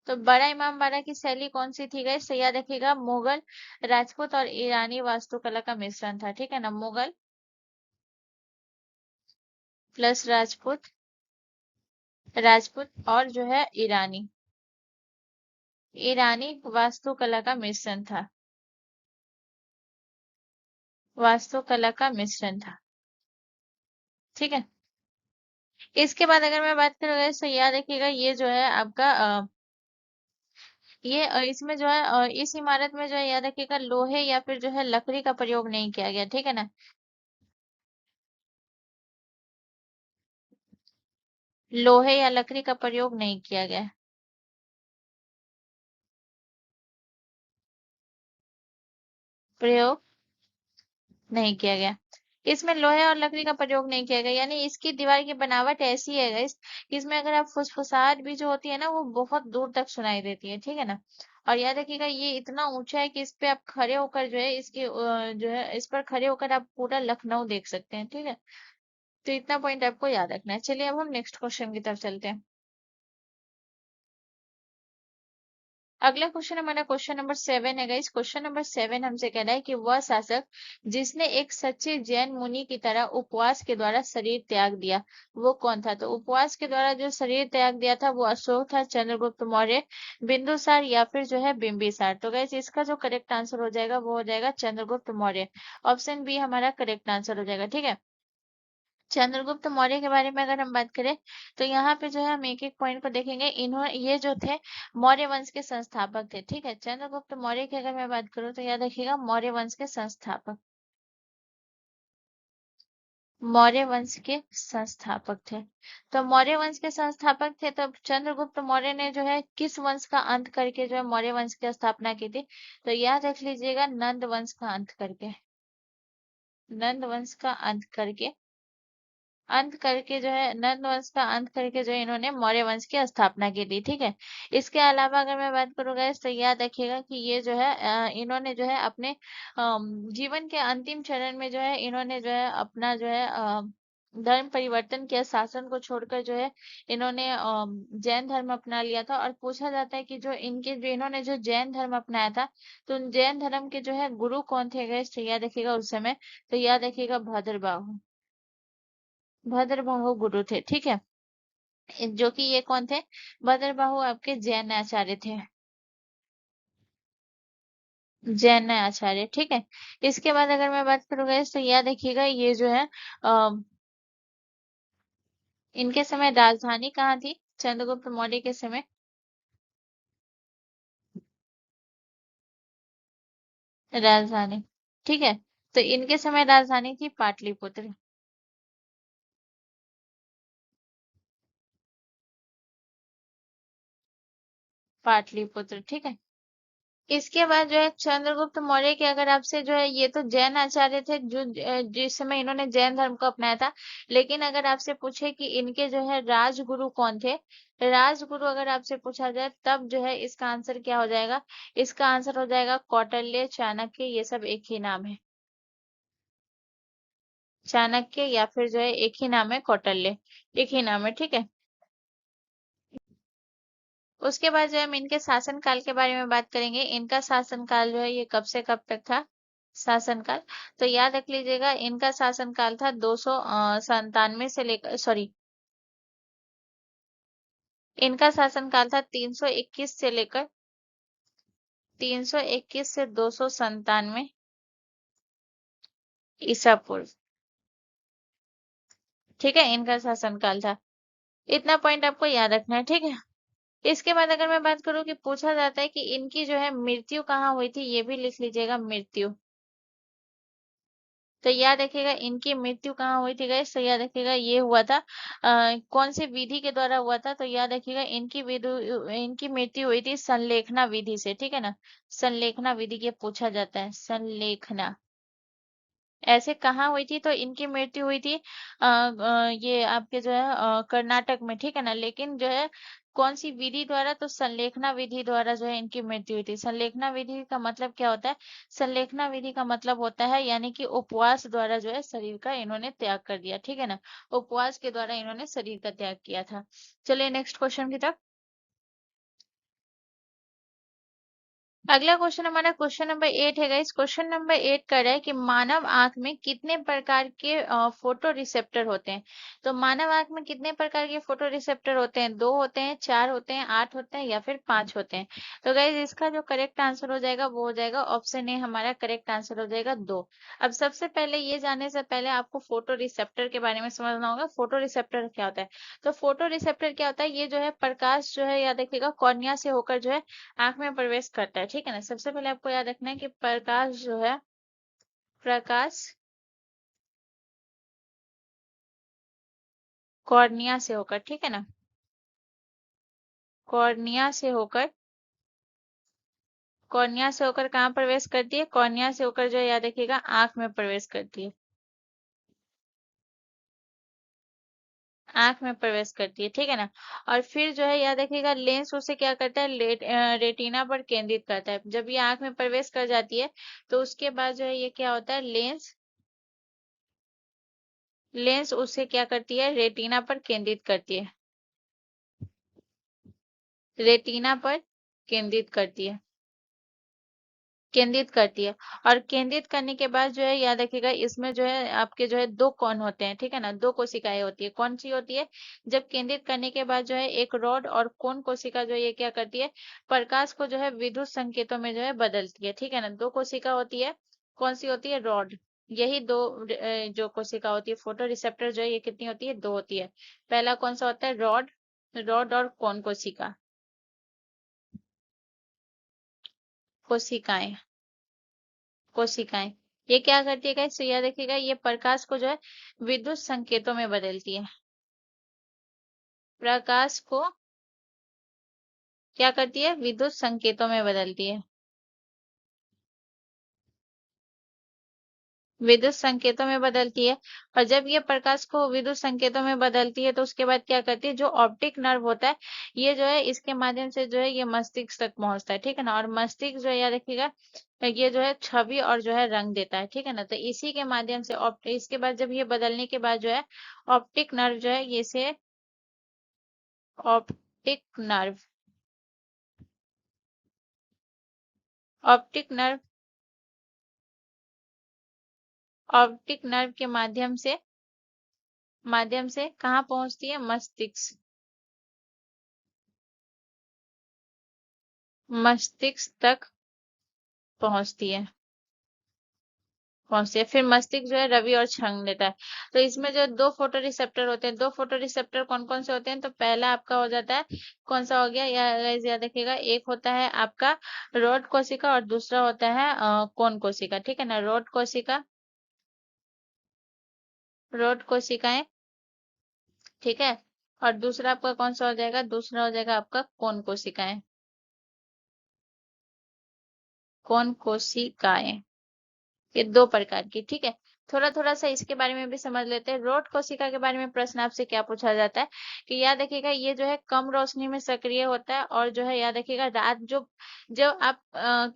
तो बड़ा इमाम बाड़ा की शैली कौन सी थी गाइस, तो याद रखिएगा मुगल, राजपूत और ईरानी वास्तुकला का मिश्रण था। ठीक है ना, मुगल प्लस राजपूत, राजपूत और जो है ईरानी, ईरानी वास्तुकला का मिश्रण था, वास्तुकला का मिश्रण था। ठीक है, इसके बाद अगर मैं बात करूँ गाइस, तो याद रखिएगा ये जो है आपका ये इसमें जो है इस इमारत में जो है याद रखिएगा लोहे या फिर जो है लकड़ी का प्रयोग नहीं किया गया। ठीक है ना, लोहे या लकड़ी का प्रयोग नहीं किया गया, प्रयोग नहीं किया गया। इसमें लोहे और लकड़ी का प्रयोग नहीं किया गया, यानी इसकी दीवार की बनावट ऐसी है guys, कि इसमें अगर आप फुसफुसाहट भी जो होती है ना वो बहुत दूर तक सुनाई देती है। ठीक है ना, और याद रखिएगा ये इतना ऊंचा है कि इस पे आप खड़े होकर जो है इसके जो है इस पर खड़े होकर आप पूरा लखनऊ देख सकते हैं। ठीक है, तो इतना पॉइंट आपको याद रखना है। चलिए अब हम नेक्स्ट क्वेश्चन की तरफ चलते हैं। अगला क्वेश्चन हमारा क्वेश्चन नंबर 7 है गाइस। क्वेश्चन नंबर 7 हमसे कह रहा है कि वह शासक जिसने एक सच्चे जैन मुनि की तरह उपवास के द्वारा शरीर त्याग दिया, वो कौन था। तो उपवास के द्वारा जो शरीर त्याग दिया था वो अशोक था, चंद्रगुप्त मौर्य, बिंदुसार या फिर जो है बिंबिसार। तो गाइस इसका जो करेक्ट आंसर हो जाएगा वो हो जाएगा चंद्रगुप्त मौर्य। ऑप्शन बी हमारा करेक्ट आंसर हो जाएगा। ठीक है, चंद्रगुप्त मौर्य के बारे में अगर हम बात करें, तो यहाँ पे जो है हम एक एक पॉइंट को देखेंगे। इन्होंने ये जो थे मौर्य वंश के संस्थापक थे। ठीक है, चंद्रगुप्त मौर्य की अगर मैं बात करूँ तो याद रखिएगा मौर्य वंश के संस्थापक, मौर्य वंश के संस्थापक थे। तो मौर्य वंश के संस्थापक थे, तब चंद्रगुप्त मौर्य ने जो है किस वंश का अंत करके जो है मौर्य वंश की स्थापना की थी, तो याद रख लीजिएगा नंद वंश का अंत करके, नंद वंश का अंत करके जो है नंद वंश का अंत करके जो है इन्होंने मौर्य वंश की स्थापना की थी। ठीक है, इसके अलावा अगर मैं बात करूंगा तो याद रखिएगा कि ये जो है इन्होंने जो है अपने जीवन के अंतिम चरण में जो है इन्होंने जो है अपना जो है धर्म परिवर्तन किया, शासन को छोड़कर जो है इन्होंने जैन धर्म अपना लिया था। और पूछा जाता है कि जो इनके जो इन्होंने जो जैन धर्म अपनाया था, तो उन जैन धर्म के जो है गुरु कौन थे गए, तो याद रखिएगा उस समय, तो याद रखिएगा भद्रबाहु, भद्रबाहु गुरु थे। ठीक है, जो कि ये कौन थे, भद्रबाहु आपके जैन आचार्य थे, जैन आचार्य। ठीक है, इसके बाद अगर मैं बात करूंगा तो याद रखिएगा ये जो है आ, इनके समय राजधानी कहाँ थी, चंद्रगुप्त मौर्य के समय राजधानी। ठीक है, तो इनके समय राजधानी थी पाटलिपुत्र, पाटलिपुत्र। ठीक है, इसके बाद जो है चंद्रगुप्त मौर्य के अगर आपसे जो है ये तो जैन आचार्य थे जो जिस समय इन्होंने जैन धर्म को अपनाया था, लेकिन अगर आपसे पूछे कि इनके जो है राजगुरु कौन थे, राजगुरु अगर आपसे पूछा जाए तब जो है इसका आंसर क्या हो जाएगा, इसका आंसर हो जाएगा कौटिल्य, चाणक्य, ये सब एक ही नाम है। चाणक्य या फिर जो है एक ही नाम है कौटिल्य, एक ही नाम है, ठीक है। उसके बाद जो है हम इनके शासन काल के बारे में बात करेंगे। इनका शासन काल जो है ये कब से कब तक था, शासन काल। तो याद रख लीजिएगा, इनका शासन काल था 297 से लेकर, सॉरी, इनका शासन काल था 321 से लेकर 321 से 297 ईसा पूर्व, ठीक है, इनका शासन काल था। इतना पॉइंट आपको याद रखना है, ठीक है। इसके बाद अगर मैं बात करूं कि पूछा जाता है कि इनकी जो है मृत्यु कहाँ हुई थी, ये भी लिख लीजिएगा, मृत्यु। तो याद रखिएगा इनकी मृत्यु कहाँ हुई थी गाइस, तो याद रखिएगा ये हुआ था कौन सी विधि के द्वारा हुआ था, तो याद रखिएगा इनकी मृत्यु हुई थी संलेखना विधि से, ठीक है ना। संलेखना विधि के पूछा जाता है, संलेखना। ऐसे कहाँ हुई थी, तो इनकी मृत्यु हुई थी ये आपके जो है कर्नाटक में, ठीक है ना। लेकिन जो है कौन सी विधि द्वारा, तो संलेखना विधि द्वारा जो है इनकी मृत्यु हुई थी। संलेखना विधि का मतलब क्या होता है, संलेखना विधि का मतलब होता है यानी कि उपवास द्वारा जो है शरीर का इन्होंने त्याग कर दिया, ठीक है ना। उपवास के द्वारा इन्होंने शरीर का त्याग किया था। चलिए नेक्स्ट क्वेश्चन की तरफ। अगला क्वेश्चन हमारा क्वेश्चन नंबर 8 है गाइस। क्वेश्चन नंबर 8 कर रहा है कि मानव आंख में कितने प्रकार के फोटो रिसेप्टर होते हैं। तो मानव आंख में कितने प्रकार के फोटो रिसेप्टर होते हैं, 2 होते हैं, 4 होते हैं, 8 होते हैं या फिर 5 होते हैं। तो गाइस इसका जो करेक्ट आंसर हो जाएगा वो हो जाएगा ऑप्शन ए, हमारा करेक्ट आंसर हो जाएगा 2। अब सबसे पहले ये जानने से पहले आपको फोटो रिसेप्टर के बारे में समझना होगा। फोटो रिसेप्टर क्या होता है, तो फोटो रिसेप्टर क्या होता है, ये जो है प्रकाश जो है याद रखिएगा कॉर्निया से होकर जो है आंख में प्रवेश करता है, ठीक है ना। सबसे पहले आपको याद रखना है कि प्रकाश जो है, प्रकाश कॉर्निया से होकर, ठीक है ना, कॉर्निया से होकर, कॉर्निया से होकर कहाँ प्रवेश करती है, कॉर्निया से होकर जो है याद रखिएगा आंख में प्रवेश करती है, आंख में प्रवेश करती है, ठीक है ना। और फिर जो है याद रखिएगा लेंस उसे क्या करता है, रेटिना पर केंद्रित करता है। जब ये आंख में प्रवेश कर जाती है तो उसके बाद जो है ये क्या होता है, लेंस, लेंस उसे क्या करती है, रेटिना पर केंद्रित करती है, रेटिना पर केंद्रित करती है, केंद्रित करती है। और केंद्रित करने के बाद जो है याद रखिएगा इसमें जो है आपके जो है दो कोण होते हैं, ठीक है ना, दो कोशिकाएं होती है। कौन सी होती है, जब केंद्रित करने के बाद जो है एक रॉड और कोण कोशिका जो है ये क्या करती है, प्रकाश को जो है विद्युत संकेतों में जो है बदलती है, ठीक है ना। दो कोशिका होती है, कौन सी होती है, रॉड। यही दो जो कोशिका होती है फोटो रिसेप्टर जो है ये कितनी होती है, दो होती है। पहला कौन सा होता है, रॉड, रॉड और कोण कोशिका, कोशिकाएं, कोशिकाएं। ये क्या करती है गाइस, तो याद रखिएगा ये प्रकाश को जो है विद्युत संकेतों में बदलती है, प्रकाश को क्या करती है, विद्युत संकेतों में बदलती है, विद्युत संकेतों में बदलती है। और जब ये प्रकाश को विद्युत संकेतों में बदलती है तो उसके बाद क्या करती है, जो ऑप्टिक नर्व होता है ये जो है इसके माध्यम से जो है ये मस्तिष्क तक पहुंचता है, ठीक है ना। और मस्तिष्क जो है याद रखिएगा ये जो है छवि और जो है रंग देता है, ठीक है ना। तो इसी के माध्यम से इसके बाद जब ये बदलने के बाद जो है ऑप्टिक नर्व जो है ये से, optic nerve, optic nerve, optic nerve के माध्यम से कहाँ पहुंचती है, मस्तिष्क, मस्तिष्क तक पहुंचती है, पहुंचती है। फिर मस्तिष्क जो है रवि और क्षण देता है। तो इसमें जो दो फोटो रिसेप्टर होते हैं, दो फोटो रिसेप्टर कौन कौन से होते हैं, तो पहला आपका हो जाता है, कौन सा हो गया, याद रखिएगा, एक होता है आपका रॉड कोशिका और दूसरा होता है कोन कोशिका, ठीक है ना। रॉड कोशिका, रॉड कोशिकाएं, ठीक है। और दूसरा आपका कौन सा हो जाएगा, दूसरा हो जाएगा आपका कोन कोशिकाएं, कोन कोशिकाएं। ये दो प्रकार की, ठीक है। थोड़ा थोड़ा सा इसके बारे में भी समझ लेते हैं। रॉड कोशिका के बारे में प्रश्न आपसे क्या पूछा जाता है कि याद रखिएगा ये जो है कम रोशनी में सक्रिय होता है, और जो है याद रखिएगा रात जो जब आप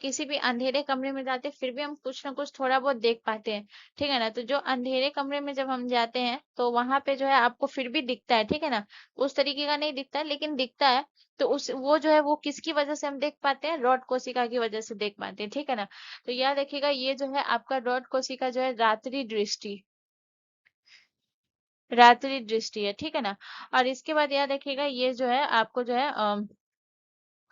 किसी भी अंधेरे कमरे में जाते हैं फिर भी हम कुछ ना कुछ थोड़ा बहुत देख पाते हैं, ठीक है ना। तो जो अंधेरे कमरे में जब हम जाते हैं तो वहां पे जो है आपको फिर भी दिखता है, ठीक है ना। उस तरीके का नहीं दिखता है लेकिन दिखता है। तो उस वो जो है वो किसकी वजह से हम देख पाते हैं, रॉड कोशिका की वजह से देख पाते हैं, ठीक है ना। तो याद रखिएगा ये जो है आपका रॉड कोशिका जो है रात्रि दृष्टि है, ठीक है ना। और इसके बाद याद रखिएगा ये जो है आपको जो है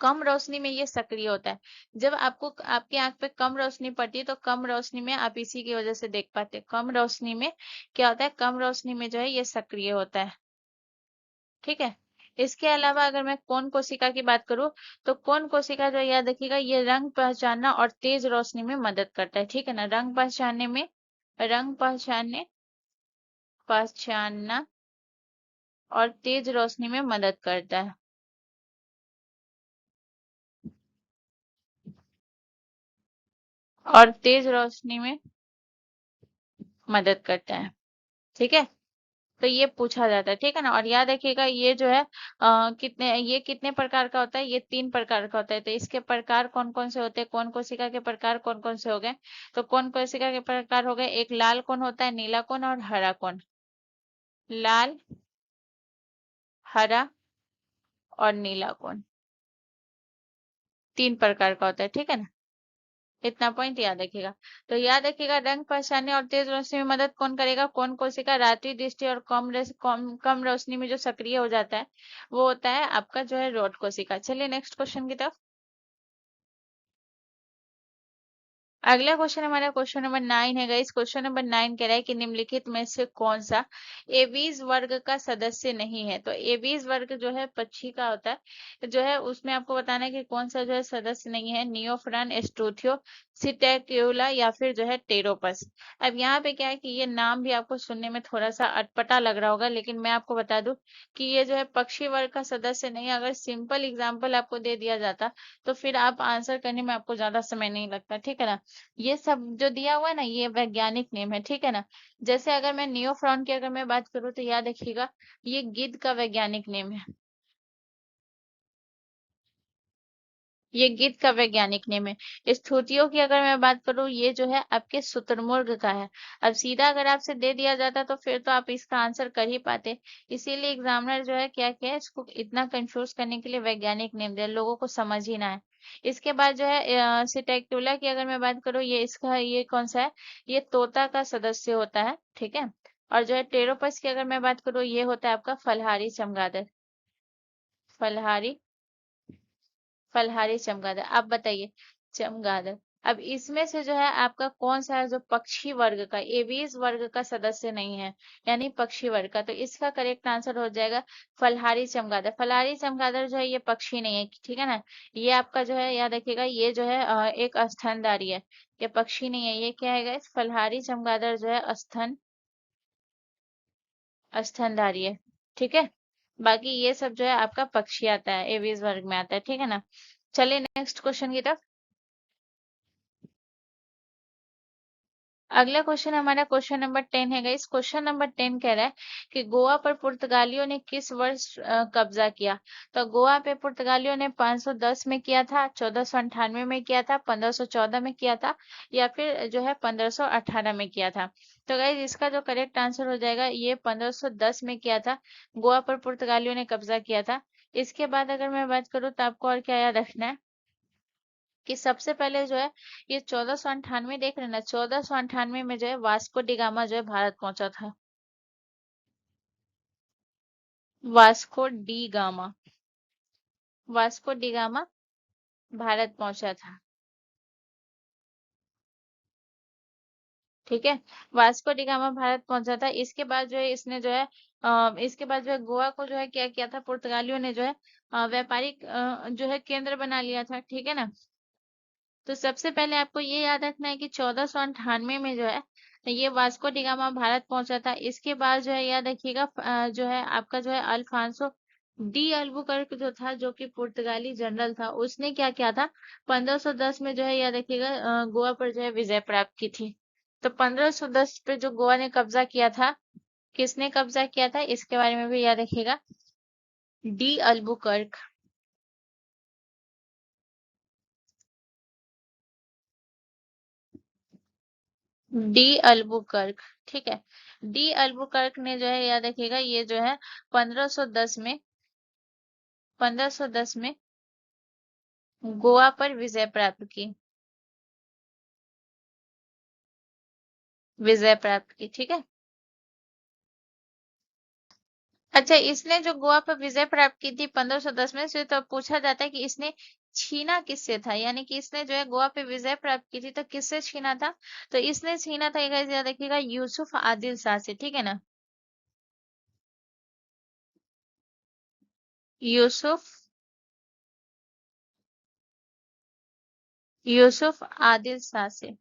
कम रोशनी में ये सक्रिय होता है। जब आपको आपकी आंख पे कम रोशनी पड़ती है तो कम रोशनी में आप इसी की वजह से देख पाते हैं। कम रोशनी में क्या होता है, कम रोशनी में जो है ये सक्रिय होता है, ठीक है। इसके अलावा अगर मैं कौन कोशिका की बात करूं तो कौन कोशिका जो है, याद रखिएगा ये रंग पहचानना और तेज रोशनी में मदद करता है, ठीक है ना। रंग पहचानने पहचानना और तेज रोशनी में मदद करता है, और तेज रोशनी में मदद करता है, ठीक है। तो ये पूछा जाता है, ठीक है ना। और याद रखिएगा ये जो है कितने प्रकार का होता है, ये 3 प्रकार का होता है। तो इसके प्रकार कौन कौन से होते हैं, कौन कोशिका के प्रकार कौन कौन से हो गए। तो कौन कोशिका के प्रकार हो गए, एक लाल कौन होता है, नीला कौन और हरा कौन। लाल, हरा और नीला कौन, 3 प्रकार का होता है, ठीक है ना। इतना पॉइंट याद रखिएगा। तो याद रखिएगा रंग पहचानने और तेज रोशनी में मदद कौन करेगा, कौन कोशिका रात्रि दृष्टि और कम रोशनी में जो सक्रिय हो जाता है वो होता है आपका जो है रॉड कोशिका। चलिए नेक्स्ट क्वेश्चन की तरफ। अगला क्वेश्चन हमारा क्वेश्चन नंबर 9 है गाइस। क्वेश्चन नंबर 9 कह रहा है कि निम्नलिखित में से कौन सा एवीज वर्ग का सदस्य नहीं है। तो एवीज वर्ग जो है पक्षी का होता है, जो है उसमें आपको बताना है कि कौन सा जो है सदस्य नहीं है। नियोफ्रन, एस्ट्रोथियो, सिटेक्यूला या फिर जो है टेरोपस। अब यहाँ पे क्या है कि ये नाम भी आपको सुनने में थोड़ा सा अटपटा लग रहा होगा, लेकिन मैं आपको बता दूं कि ये जो है पक्षी वर्ग का सदस्य नहीं है। अगर सिंपल एग्जाम्पल आपको दे दिया जाता तो फिर आप आंसर करने में आपको ज्यादा समय नहीं लगता, ठीक है ना। ये सब जो दिया हुआ है ना ये वैज्ञानिक नेम है, ठीक है ना। जैसे अगर मैं नियोफ्रॉन की अगर मैं बात करूँ तो याद रखिएगा ये गिद्ध का वैज्ञानिक नेम है। ये गिद्ध का वैज्ञानिक नेम है। स्तुतियों की अगर मैं बात करूँ ये जो है आपके शुतुरमुर्ग का है। अब सीधा अगर आपसे दे दिया जाता तो फिर तो आप इसका आंसर कर ही पाते। इसीलिए एग्जामिनर जो है क्या किया है इसको इतना कंफ्यूज करने के लिए वैज्ञानिक नेम दिया, लोगों को समझ ही ना है। इसके बाद जो है सिटेक्टुला की अगर मैं बात करूँ ये कौन सा है, ये तोता का सदस्य होता है, ठीक है। और जो है टेरोपस की अगर मैं बात करूँ ये होता है आपका फलहारी चमगादड़। फलहारी फलहारी चमगादड़। आप बताइए चमगादड़। अब इसमें से जो है आपका कौन सा है जो पक्षी वर्ग का, एवीज वर्ग का सदस्य नहीं है, यानी पक्षी वर्ग का। तो इसका करेक्ट आंसर हो जाएगा फलहारी चमगादड़। फलहारी चमगादड़ जो है ये पक्षी नहीं है, ठीक है ना। ये आपका जो है याद रखिएगा ये जो है एक स्तनधारी है। ये पक्षी नहीं है, ये क्या है guys? फलहारी चमगादड़ जो है स्तनधारी है, ठीक है। बाकी ये सब जो है आपका पक्षी आता है, एवीज वर्ग में आता है, ठीक है ना। चलिए नेक्स्ट क्वेश्चन की तरफ। अगला क्वेश्चन हमारा क्वेश्चन नंबर 10 है गाइस। क्वेश्चन नंबर 10 कह रहा है कि गोवा पर पुर्तगालियों ने किस वर्ष कब्जा किया। तो गोवा पे पुर्तगालियों ने 510 में किया था, 1498 में किया था, 1514 में किया था, या फिर जो है 1518 में किया था। तो गाइस इसका जो करेक्ट आंसर हो जाएगा ये 1510 में किया था, गोवा पर पुर्तगालियों ने कब्जा किया था। इसके बाद अगर मैं बात करूँ तो आपको और क्या याद रखना है कि सबसे पहले जो है ये 1498 देख रहे हैं ना, 1498 में जो है वास्को डिगामा जो है भारत पहुंचा था। Vasco D gamma, Vasco da Gama Bharat पहुंचा था, ठीक है। वास्को डिगामा भारत पहुंचा था। इसके बाद जो है इसने जो है इसके बाद जो है गोवा को जो है क्या किया था, पुर्तगालियों ने जो है व्यापारिक जो है केंद्र बना लिया था, ठीक है ना। तो सबसे पहले आपको ये याद रखना है कि 1498 में जो है ये वास्को डी गामा भारत पहुंचा था। इसके बाद जो है याद रखिएगा जो है आपका जो है अल्फांसो डी अल्बुकर्क जो था, जो कि पुर्तगाली जनरल था, उसने क्या किया था 1510 में जो है याद रखिएगा गोवा पर जो है विजय प्राप्त की थी। तो 1510 पे जो गोवा ने कब्जा किया था, किसने कब्जा किया था, इसके बारे में भी याद रखिएगा। De Albuquerque. De Albuquerque. ठीक है। डी अल्बुकर्क ने जो है, याद रखिएगा, ये जो है 1510 में, 1510 में गोवा पर विजय प्राप्त की, विजय प्राप्त की। ठीक है। अच्छा, इसने जो गोवा पर विजय प्राप्त की थी 1510 में से, तो पूछा जाता है कि इसने छीना किससे था, यानी कि इसने जो है गोवा पे विजय प्राप्त की थी तो किससे छीना था। तो इसने छीना था, एक याद रखिएगा, यूसुफ आदिल शाह से। ठीक है ना। यूसुफ, यूसुफ आदिल शाह से,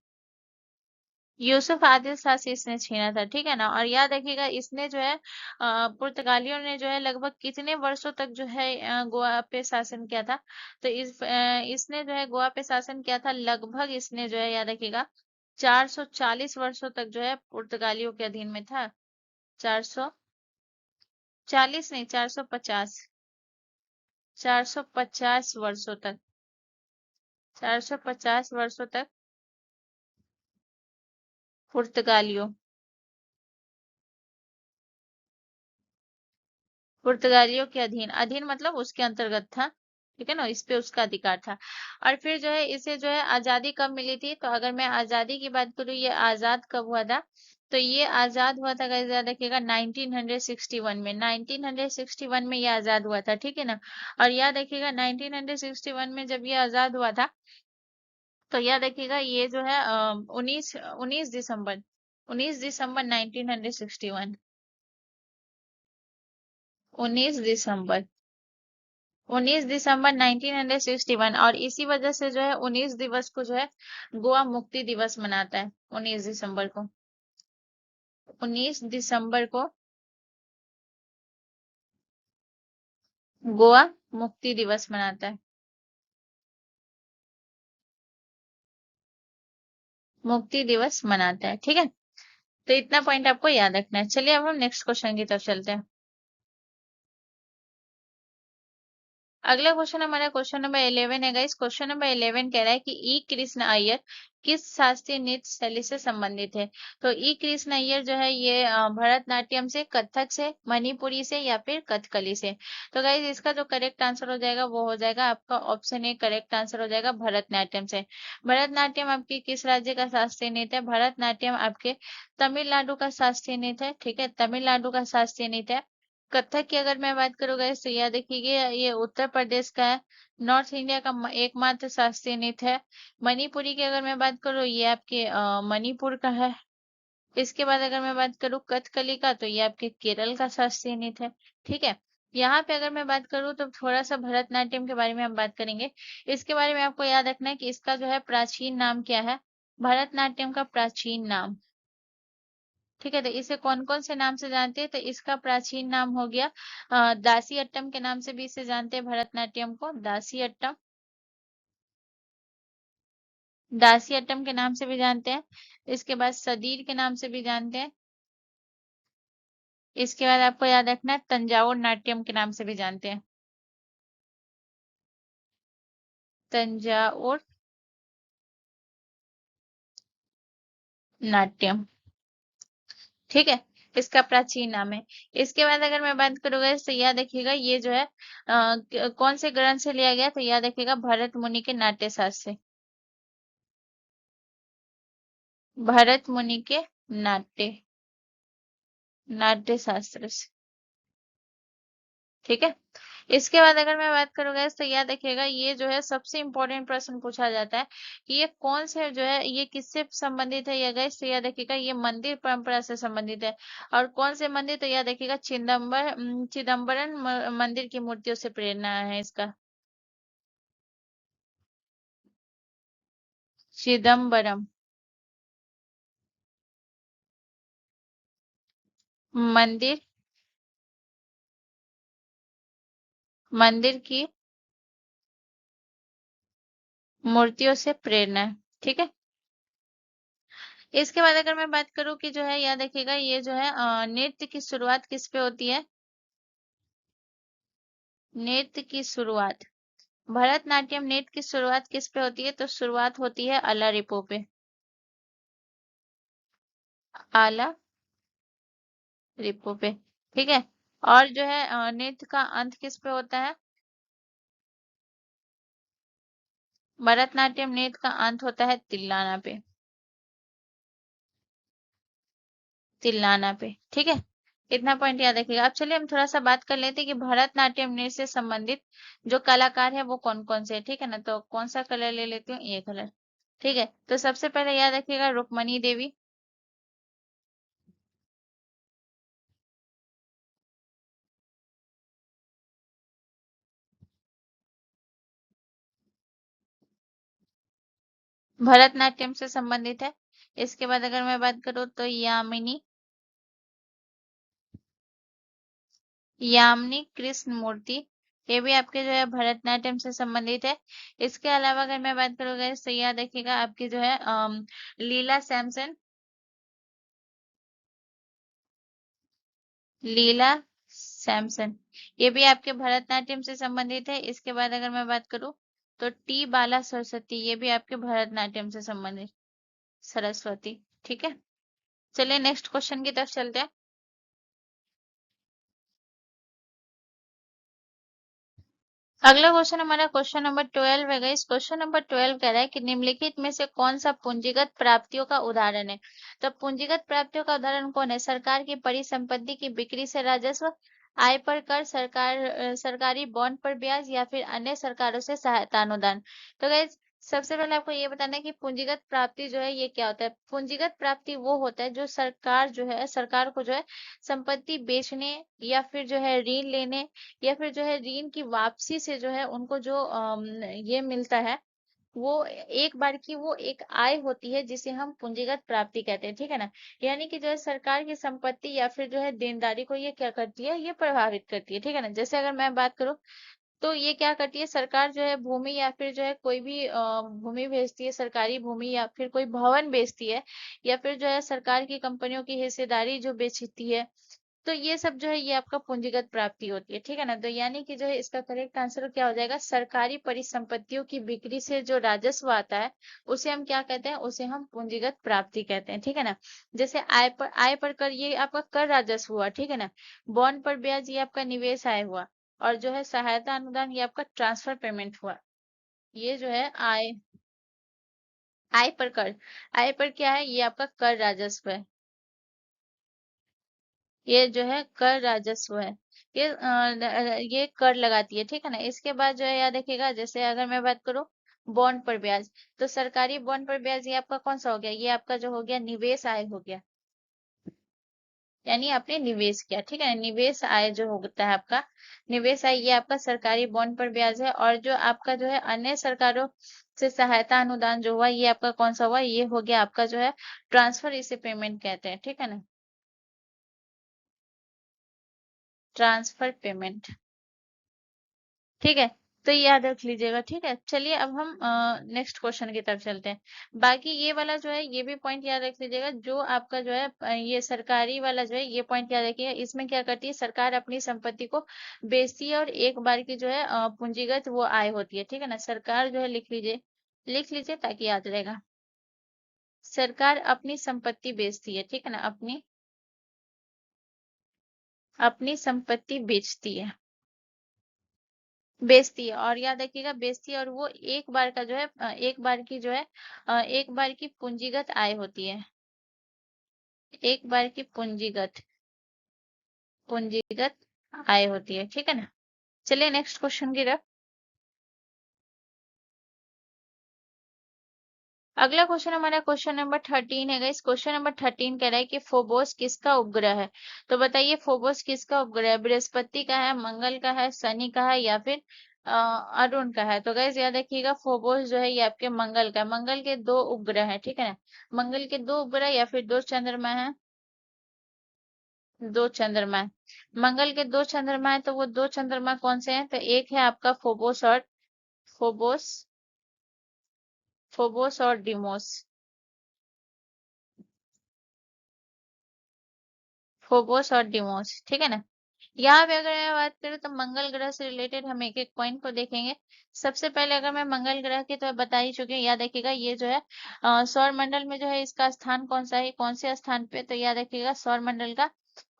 यूसुफ आदिल शाह से इसने छीना था। ठीक है ना। और याद रखिएगा, इसने जो है पुर्तगालियों ने जो है लगभग कितने वर्षों तक जो है गोवा पे शासन किया था। तो इसने जो है गोवा पे शासन किया था, लगभग इसने जो है, याद रखिएगा, 440 वर्षों तक जो है पुर्तगालियों के अधीन में था। 440 नहीं, 450, 450 वर्षों तक, 450 वर्षों तक पुर्तगालियों, पुर्तगालियों के अधीन, अधीन मतलब उसके अंतर्गत था। ठीक है ना, इस पे उसका अधिकार था। और फिर जो है इसे जो है आजादी कब मिली थी, तो अगर मैं आजादी की बात करूँ, ये आजाद कब हुआ था, तो ये आजाद हुआ था, गाइस याद रखिएगा, 1961 में, 1961 में ये आजाद हुआ था। ठीक है ना। और याद रखिएगा 1961 में जब ये आजाद हुआ था, तो याद रखिएगा ये जो है 19 दिसंबर, 19 दिसंबर 1961, 19 दिसंबर, 19 दिसंबर 1961। और इसी वजह से जो है 19 दिवस को जो है गोवा मुक्ति दिवस मनाता है, 19 दिसंबर को, 19 दिसंबर को गोवा मुक्ति दिवस मनाता है, मुक्ति दिवस मनाता है। ठीक है। तो इतना पॉइंट आपको याद रखना है। चलिए अब हम नेक्स्ट क्वेश्चन की तरफ चलते हैं। अगला क्वेश्चन हमारा क्वेश्चन नंबर 11 है गाइस। क्वेश्चन नंबर 11 कह रहा है कि ई कृष्ण अय्यर किस शास्त्रीय नृत्य शैली से संबंधित है। तो ई कृष्ण अय्यर जो है ये भरतनाट्यम से, कथक से, मणिपुरी से, या फिर कथकली से। तो गाइस इसका जो करेक्ट आंसर हो जाएगा वो हो जाएगा आपका ऑप्शन ए, करेक्ट आंसर हो जाएगा भरतनाट्यम से। भरतनाट्यम आपकी किस राज्य का शास्त्रीय नृत्य है, भरतनाट्यम आपके तमिलनाडु का शास्त्रीय नृत्य है। ठीक है, तमिलनाडु का शास्त्रीय नृत्य है। कथक की अगर मैं बात करूँ गाइस, तो यह देखिए ये उत्तर प्रदेश का है, नॉर्थ इंडिया का एकमात्र शास्त्रीय नृत्य है। मणिपुरी की अगर मैं बात करूँ, ये आपके मणिपुर का है। इसके बाद अगर मैं बात करूँ कथकली का, तो ये आपके केरल का शास्त्रीय नृत्य है। ठीक है। यहाँ पे अगर मैं बात करूँ तो थोड़ा सा भरतनाट्यम के बारे में हम बात करेंगे। इसके बारे में आपको याद रखना है कि इसका जो है प्राचीन नाम क्या है, भरतनाट्यम का प्राचीन नाम। ठीक है। तो इसे कौन कौन से नाम से जानते हैं, तो इसका प्राचीन नाम हो गया दासी अट्टम के नाम से भी इसे जानते हैं, भरतनाट्यम को दासी अट्टम, दासी अट्टम के नाम से भी जानते हैं। इसके बाद सदीर के नाम से भी जानते हैं। इसके बाद आपको याद रखना है तंजावुर नाट्यम के नाम से भी जानते हैं, तंजावुर नाट्यम। ठीक है, इसका प्राचीन नाम है। इसके बाद अगर मैं बात करूंगा तो याद रखिएगा ये जो है कौन से ग्रंथ से लिया गया, तो याद रखिएगा भरत मुनि के नाट्य शास्त्र से, भरत मुनि के नाट्य, नाट्य शास्त्र से। ठीक है। इसके बाद अगर मैं बात करूंगा तो याद रखिएगा ये जो है सबसे इम्पोर्टेंट प्रश्न पूछा जाता है कि ये कौन से जो है ये किससे संबंधित है, या गैस, तो याद रखिएगा ये मंदिर परंपरा से संबंधित है। और कौन से मंदिर, तो याद रखिएगा चिदम्बरम मंदिर की मूर्तियों से प्रेरणा है इसका, चिदम्बरम मंदिर, मंदिर की मूर्तियों से प्रेरणा है। ठीक है। इसके बाद अगर मैं बात करूं कि जो है याद रखिएगा ये जो है नृत्य की शुरुआत किस पे होती है? नृत्य की शुरुआत, भरतनाट्यम नृत्य की शुरुआत किस पे होती है? तो शुरुआत होती है आला रिपो पे। आला रिपो पे, ठीक है। और जो है नृत्य का अंत किस पे होता है? भरतनाट्यम नृत्य का अंत होता है तिल्लाना पे। तिल्लाना पे, ठीक है। इतना पॉइंट याद रखिएगा। अब चलिए हम थोड़ा सा बात कर लेते हैं कि भरतनाट्यम नृत्य से संबंधित जो कलाकार है वो कौन कौन से है, ठीक है ना। तो कौन सा कलर ले लेती हूँ? ये कलर, ठीक है। तो सबसे पहले याद रखिएगा रुक्मणी देवी। भरतनाट्यम से संबंधित है। इसके बाद अगर मैं बात करूँ तो यामिनी, यामिनी कृष्ण मूर्ति, ये भी आपके जो है भरतनाट्यम से संबंधित है। इसके अलावा अगर मैं बात करूँगा तो याद रखिएगा आपकी जो है लीला सैमसन। लीला सैमसन, ये भी आपके भरतनाट्यम से संबंधित है। इसके बाद अगर मैं बात करूँ तो टी बाला सरस्वती, ये भी आपके भरतनाट्यम से संबंधित, सरस्वती, ठीक है। चलिए नेक्स्ट क्वेश्चन की तरफ चलते हैं। अगला क्वेश्चन हमारा क्वेश्चन नंबर 12 है। इस क्वेश्चन नंबर 12 कह रहा है कि निम्नलिखित में से कौन सा पूंजीगत प्राप्तियों का उदाहरण है? तो पूंजीगत प्राप्तियों का उदाहरण कौन है? सरकार की परिसंपत्ति की बिक्री से राजस्व, आय पर कर, सरकारी बॉन्ड पर ब्याज, या फिर अन्य सरकारों से सहायता अनुदान। तो गाइस सबसे पहले आपको ये बताना है कि पूंजीगत प्राप्ति जो है ये क्या होता है। पूंजीगत प्राप्ति वो होता है जो सरकार जो है, सरकार को जो है संपत्ति बेचने या फिर जो है ऋण लेने या फिर जो है ऋण की वापसी से जो है उनको जो ये मिलता है, वो एक बार की वो एक आय होती है जिसे हम पूंजीगत प्राप्ति कहते हैं, ठीक है ना। यानी कि जो है सरकार की संपत्ति या फिर जो है देनदारी को ये क्या करती है, ये प्रभावित करती है, ठीक है ना। जैसे अगर मैं बात करूं तो ये क्या करती है, सरकार जो है भूमि या फिर जो है कोई भी भूमि बेचती है, सरकारी भूमि या फिर कोई भवन बेचती है, या फिर जो है सरकार की कंपनियों की हिस्सेदारी जो बेचती है। तो ये सब जो है ये आपका पूंजीगत प्राप्ति होती है, ठीक है ना। तो यानी कि जो है इसका करेक्ट आंसर क्या हो जाएगा, सरकारी परिसंपत्तियों की बिक्री से जो राजस्व आता है उसे हम क्या कहते हैं, उसे हम पूंजीगत प्राप्ति कहते हैं, ठीक है ना। जैसे आय पर कर, ये आपका कर राजस्व हुआ, ठीक है ना। बॉन्ड पर ब्याज, ये आपका निवेश आय हुआ। और जो है सहायता अनुदान, ये आपका ट्रांसफर पेमेंट हुआ। ये जो है आय, आय पर कर, आय पर क्या है, ये आपका कर राजस्व है। ये जो है कर राजस्व है। ये कर लगाती है, ठीक है ना। इसके बाद जो है याद रखिएगा, जैसे अगर मैं बात करूं बॉन्ड पर ब्याज, तो सरकारी बॉन्ड पर ब्याज ये आपका कौन सा हो गया, ये आपका जो हो गया निवेश आय हो गया। यानी आपने निवेश किया, ठीक है। निवेश आय जो होता है आपका, निवेश आय ये आपका सरकारी बॉन्ड पर ब्याज है। और जो आपका जो है अन्य सरकारों से सहायता अनुदान जो हुआ, ये आपका कौन सा हुआ, ये हो गया आपका जो है ट्रांसफर, इसे पेमेंट कहते हैं, ठीक है ना। ट्रांसफर पेमेंट, ठीक है। तो ये याद रख लीजिएगा, ठीक है। चलिए अब हम नेक्स्ट क्वेश्चन की तरफ चलते हैं। बाकी ये वाला जो है ये भी पॉइंट याद रख लीजिएगा, जो आपका जो है ये सरकारी वाला जो है ये पॉइंट याद रखिएगा। इसमें क्या करती है सरकार, अपनी संपत्ति को बेचती है और एक बार की जो है पूंजीगत वो आय होती है, ठीक है ना। सरकार जो है लिख लीजिए, लिख लीजिए ताकि याद रहेगा। सरकार अपनी संपत्ति बेचती है, ठीक है ना। अपनी अपनी संपत्ति बेचती है, बेचती है। और याद रखिएगा बेचती है, और वो एक बार का जो है एक बार की जो है एक बार की पूंजीगत आय होती है। एक बार की पूंजीगत, पूंजीगत आय होती है, ठीक है ना। चलिए नेक्स्ट क्वेश्चन की तरफ। अगला क्वेश्चन हमारा क्वेश्चन नंबर 13 है। इस क्वेश्चन नंबर 13 कह रहा है कि फोबोस किसका उपग्रह है? तो बताइए फोबोस किसका उपग्रह है? बृहस्पति का है, मंगल का है, शनि का है, या फिर अरुण का है? तो गैस याद रखिएगा फोबोस जो है ये आपके मंगल का है। मंगल के दो उपग्रह है, ठीक है ना। मंगल के दो उपग्रह या फिर दो चंद्रमा है, दो चंद्रमा है। मंगल के दो चंद्रमा है, तो वो दो चंद्रमा कौन से हैं? तो एक है आपका फोबोस और फोबोस, फोबोस और डिमोस, फोबोस और डिमोस, ठीक है ना। यहाँ पे अगर मैं बात करूँ तो मंगल ग्रह से रिलेटेड हम एक एक पॉइंट को देखेंगे। सबसे पहले अगर मैं मंगल ग्रह की तो बता ही चुकी हूँ, याद रखिएगा ये जो है सौर मंडल में जो है इसका स्थान कौन सा है, कौन से स्थान पे, तो याद रखिएगा सौर मंडल का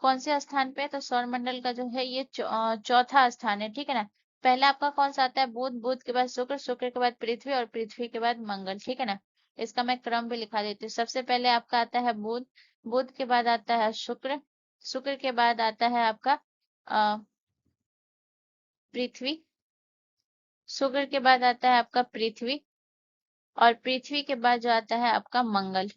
कौन से स्थान पे है, तो सौर मंडल का जो है ये चौथा स्थान है, ठीक है ना। पहला आपका कौन सा आता है, बुध, बुध के बाद शुक्र, शुक्र के बाद पृथ्वी और पृथ्वी के बाद मंगल, ठीक है ना। इसका मैं क्रम भी लिखा देती हूँ। सबसे पहले आपका आता है बुध, बुध के बाद आता है शुक्र, शुक्र के बाद आता है आपका अ, पृथ्वी, शुक्र के बाद आता है आपका पृथ्वी और पृथ्वी के बाद जो आता है आपका मंगल।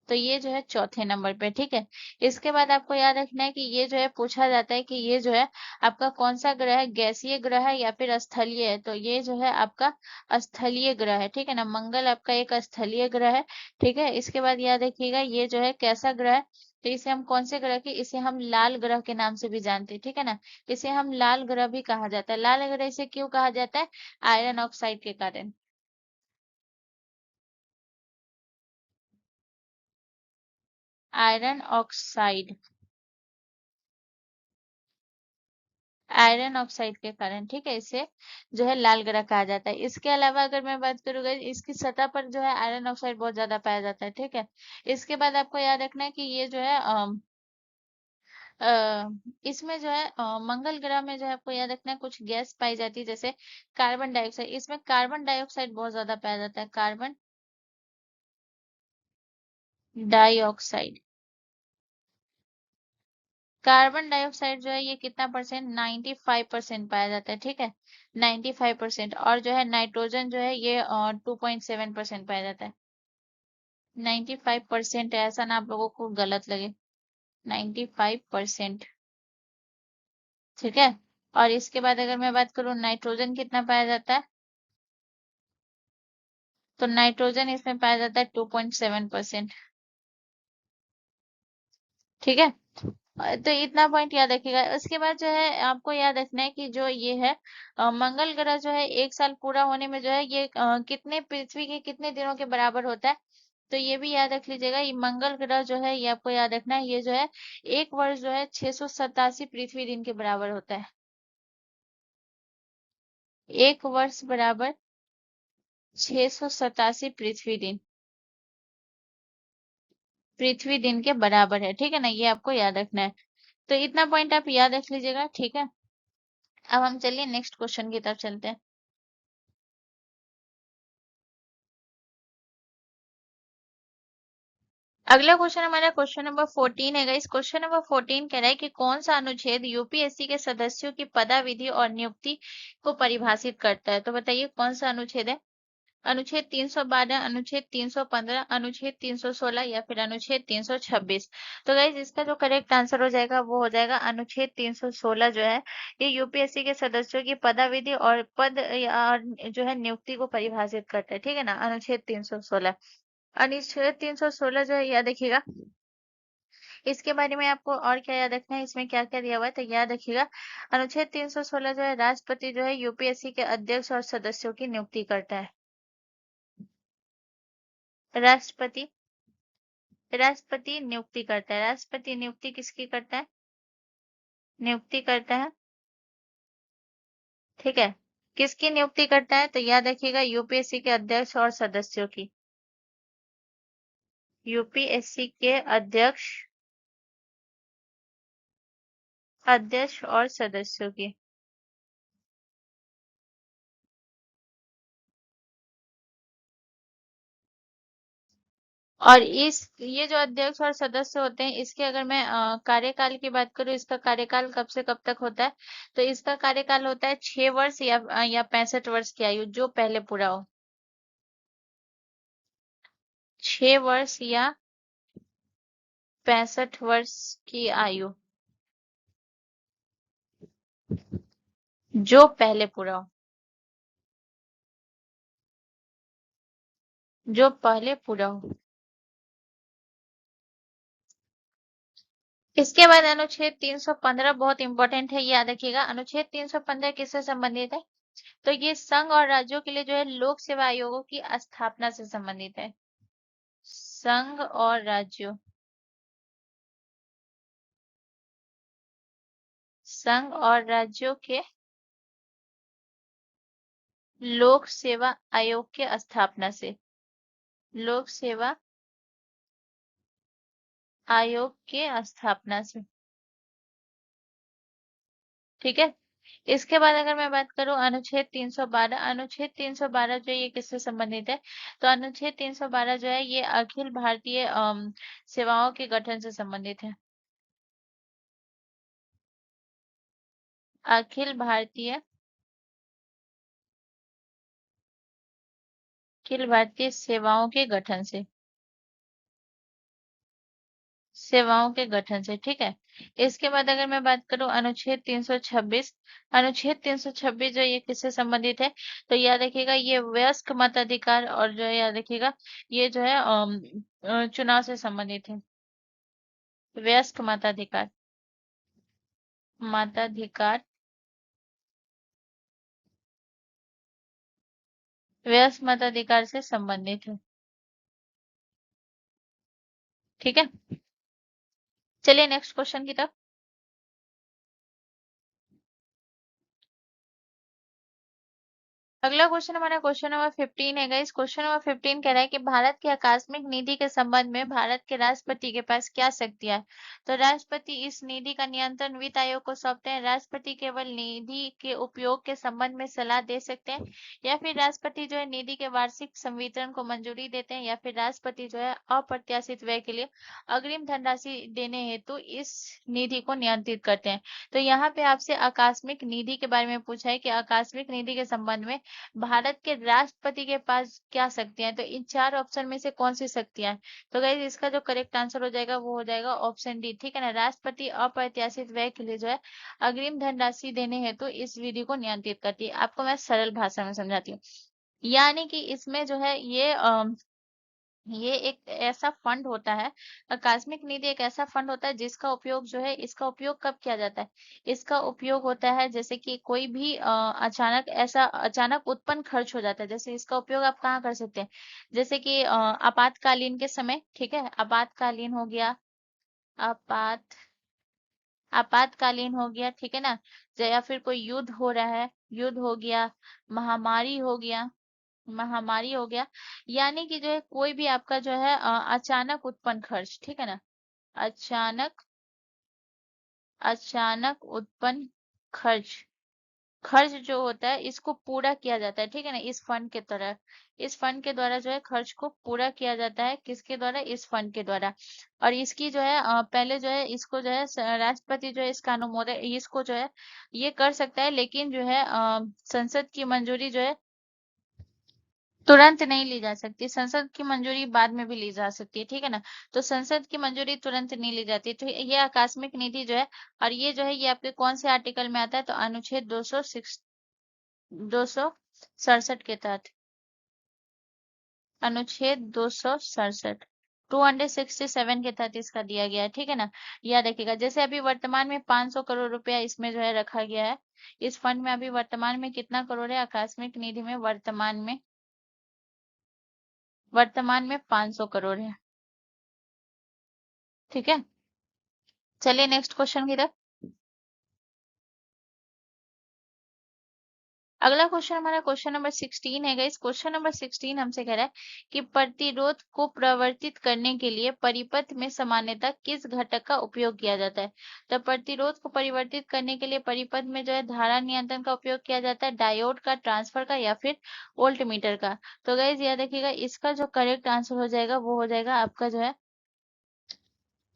तो ये जो है चौथे नंबर पे, ठीक है। इसके बाद आपको याद रखना है कि ये जो है पूछा जाता है कि ये जो है आपका कौन सा ग्रह है, गैसीय ग्रह है या फिर स्थलीय है, तो ये जो है आपका स्थलीय ग्रह है, ठीक है ना। मंगल आपका एक स्थलीय ग्रह है, ठीक है। इसके बाद याद रखिएगा ये जो है कैसा ग्रह है, तो इसे हम कौन से ग्रह की, इसे हम लाल ग्रह के नाम से भी जानते हैं, ठीक है ना। इसे हम लाल ग्रह भी कहा जाता है। लाल ग्रह इसे क्यों कहा जाता है, आयरन ऑक्साइड के कारण। आयरन ऑक्साइड, आयरन ऑक्साइड के कारण, ठीक है, इसे जो है लाल ग्रह कहा जाता है। इसके अलावा अगर मैं बात करूँ गाइस, इसकी सतह पर जो है आयरन ऑक्साइड बहुत ज्यादा पाया जाता है, ठीक है। इसके बाद आपको याद रखना है कि ये जो है इसमें जो है मंगल ग्रह में जो है आपको याद रखना है कुछ गैस पाई जाती है, जैसे कार्बन डाइऑक्साइड। इसमें कार्बन डाइऑक्साइड बहुत ज्यादा पाया जाता है, कार्बन डाइऑक्साइड। कार्बन डाइऑक्साइड जो है ये कितना परसेंट, 95% पाया जाता है, ठीक है, 95%। और जो है नाइट्रोजन जो है ये 2.7% पाया जाता है। 95% है, ऐसा ना आप लोगों को गलत लगे, 95%, ठीक है। और इसके बाद अगर मैं बात करूँ नाइट्रोजन कितना पाया जाता है, तो नाइट्रोजन इसमें पाया जाता है 2.7%, ठीक है। तो इतना पॉइंट याद रखिएगा। उसके बाद जो है आपको याद रखना है कि जो ये है मंगल ग्रह जो है एक साल पूरा होने में जो है ये कितने पृथ्वी के कितने दिनों के बराबर होता है, तो ये भी याद रख लीजिएगा। ये मंगल ग्रह जो है ये आपको याद रखना है, ये जो है एक वर्ष जो है 687 पृथ्वी दिन के बराबर होता है। एक वर्ष बराबर 687 पृथ्वी दिन के बराबर है, ठीक है ना, ये आपको याद रखना है। तो इतना पॉइंट आप याद रख लीजिएगा, ठीक है। अब हम चलिए नेक्स्ट क्वेश्चन की तरफ चलते हैं। अगला क्वेश्चन हमारा क्वेश्चन नंबर 14 है गाइस। क्वेश्चन नंबर 14 कह रहा है कि कौन सा अनुच्छेद यूपीएससी के सदस्यों की पदाविधि और नियुक्ति को परिभाषित करता है, तो बताइए कौन सा अनुच्छेद है। अनुच्छेद 312, अनुच्छेद 315, अनुच्छेद 316 या फिर अनुच्छेद 326। तो गाइज इसका जो करेक्ट आंसर हो जाएगा वो हो जाएगा अनुच्छेद 316 जो है ये यूपीएससी के सदस्यों की पदाविधि और पद या जो है नियुक्ति को परिभाषित करता है, ठीक है ना, अनुच्छेद 316। अनुच्छेद 316 जो है याद रखिएगा, इसके बारे में आपको और क्या याद रखना है, इसमें क्या क्या दिया हुआ है, तो याद रखिएगा अनुच्छेद 316 जो है राष्ट्रपति जो है यूपीएससी के अध्यक्ष और सदस्यों की नियुक्ति करता है। राष्ट्रपति, राष्ट्रपति नियुक्ति करता है। राष्ट्रपति नियुक्ति किसकी करता है, नियुक्ति करता है, ठीक है। किसकी नियुक्ति करता है, तो याद रखिएगा यूपीएससी के अध्यक्ष और सदस्यों की, यूपीएससी के अध्यक्ष, अध्यक्ष और सदस्यों की। और इस ये जो अध्यक्ष और सदस्य होते हैं इसके अगर मैं कार्यकाल की बात करूं, इसका कार्यकाल कब से कब तक होता है, तो इसका कार्यकाल होता है 6 वर्ष या 65 वर्ष की आयु जो पहले पूरा हो। 6 वर्ष या 65 वर्ष की आयु जो पहले पूरा हो, जो पहले पूरा हो। इसके बाद अनुच्छेद 315 बहुत इंपॉर्टेंट है, याद रखिएगा। अनुच्छेद 315 किससे संबंधित है, तो ये संघ और राज्यों के लिए जो है लोक सेवा आयोगों की स्थापना से संबंधित है। संघ और राज्यों संघ और राज्यों के लोक सेवा आयोग के स्थापना से। लोक सेवा आयोग के स्थापना से। ठीक है। इसके बाद अगर मैं बात करूं अनुच्छेद 312, अनुच्छेद 312 जो ये किससे संबंधित है, तो अनुच्छेद 312 जो है ये अखिल भारतीय सेवाओं के गठन से संबंधित है। अखिल भारतीय अखिल भारतीय सेवाओं के गठन से। सेवाओं के गठन से। ठीक है। इसके बाद अगर मैं बात करूं अनुच्छेद 326, अनुच्छेद 326 जो ये किससे संबंधित है, तो याद रखिएगा ये वयस्क मताधिकार और जो है याद रखिएगा ये जो है चुनाव से संबंधित है। वयस्क मताधिकार, मताधिकार वयस्क मताधिकार से संबंधित है। ठीक है। चलिए नेक्स्ट क्वेश्चन की तरफ। अगला क्वेश्चन हमारा क्वेश्चन नंबर 15 है गाइस। क्वेश्चन नंबर 15 कह रहा है कि भारत की आकस्मिक निधि के संबंध में भारत के राष्ट्रपति के पास क्या शक्तियां है। तो राष्ट्रपति इस निधि का नियंत्रण वित्त आयोग को सौंपते हैं। राष्ट्रपति केवल निधि के उपयोग के संबंध में सलाह दे सकते हैं, या फिर राष्ट्रपति जो है निधि के वार्षिक संवितरण को मंजूरी देते हैं, या फिर राष्ट्रपति जो है अप्रत्याशित व्यय के लिए अग्रिम धनराशि देने हेतु इस निधि को नियंत्रित करते हैं। तो यहाँ पे आपसे आकस्मिक निधि के बारे में पूछा है कि आकस्मिक निधि के संबंध में भारत के राष्ट्रपति के पास क्या शक्तियां हैं। तो इन चार ऑप्शन में से कौन सी शक्तियां हैं, तो गाइस इसका जो करेक्ट आंसर हो जाएगा वो हो जाएगा ऑप्शन डी। ठीक है ना, राष्ट्रपति अप्रत्याशित व्यय के लिए जो है अग्रिम धनराशि देने हेतु इस विधि को नियंत्रित करती है। आपको मैं सरल भाषा में समझाती हूँ। यानी कि इसमें जो है ये एक ऐसा फंड होता है, आकस्मिक निधि एक ऐसा फंड होता है जिसका उपयोग जो है, इसका उपयोग कब किया जाता है, इसका उपयोग होता है जैसे कि कोई भी अचानक उत्पन्न खर्च हो जाता है। जैसे इसका उपयोग आप कहाँ कर सकते हैं, जैसे कि आपातकालीन के समय। ठीक है, आपातकालीन हो गया, आपात आपातकालीन हो गया। ठीक है ना, या फिर कोई युद्ध हो रहा है, युद्ध हो गया, महामारी हो गया, महामारी हो गया। यानी कि जो है कोई भी आपका जो है अचानक उत्पन्न खर्च। ठीक है ना, अचानक अचानक उत्पन्न खर्च, खर्च जो होता है इसको पूरा किया जाता है। ठीक है ना, इस फंड के द्वारा, इस फंड के द्वारा जो है खर्च को पूरा किया जाता है। किसके द्वारा, इस फंड के द्वारा। और इसकी जो है पहले जो है इसको जो है राष्ट्रपति जो है इसका अनुमोदन इसको जो है ये कर सकता है, लेकिन जो है संसद की मंजूरी जो है तुरंत नहीं ली जा सकती। संसद की मंजूरी बाद में भी ली जा सकती है। ठीक है ना, तो संसद की मंजूरी तुरंत नहीं ली जाती। तो ये आकस्मिक निधि जो है, और ये जो है ये आपके कौन से आर्टिकल में आता है, तो अनुच्छेद 267 के तहत, अनुच्छेद 267, 267 के तहत इसका दिया गया है। ठीक है ना, याद रखिएगा। जैसे अभी वर्तमान में 500 करोड़ रुपया इसमें जो है रखा गया है, इस फंड में अभी वर्तमान में कितना करोड़ है आकस्मिक निधि में, वर्तमान में 500 करोड़ है। ठीक है। चलिए नेक्स्ट क्वेश्चन की तरफ। अगला क्वेश्चन हमारा क्वेश्चन नंबर 16 है गाइस। क्वेश्चन नंबर 16 हमसे कह रहा है कि प्रतिरोध को प्रवर्तित करने के लिए परिपथ में सामान्यतः किस घटक का उपयोग किया जाता है। तो प्रतिरोध को परिवर्तित करने के लिए परिपथ में जो है धारा नियंत्रण का उपयोग किया जाता है, डायोड का, ट्रांसफर का, या फिर वोल्टमीटर का। तो गाइस याद रखिएगा इसका जो करेक्ट आंसर हो जाएगा वो हो जाएगा आपका जो है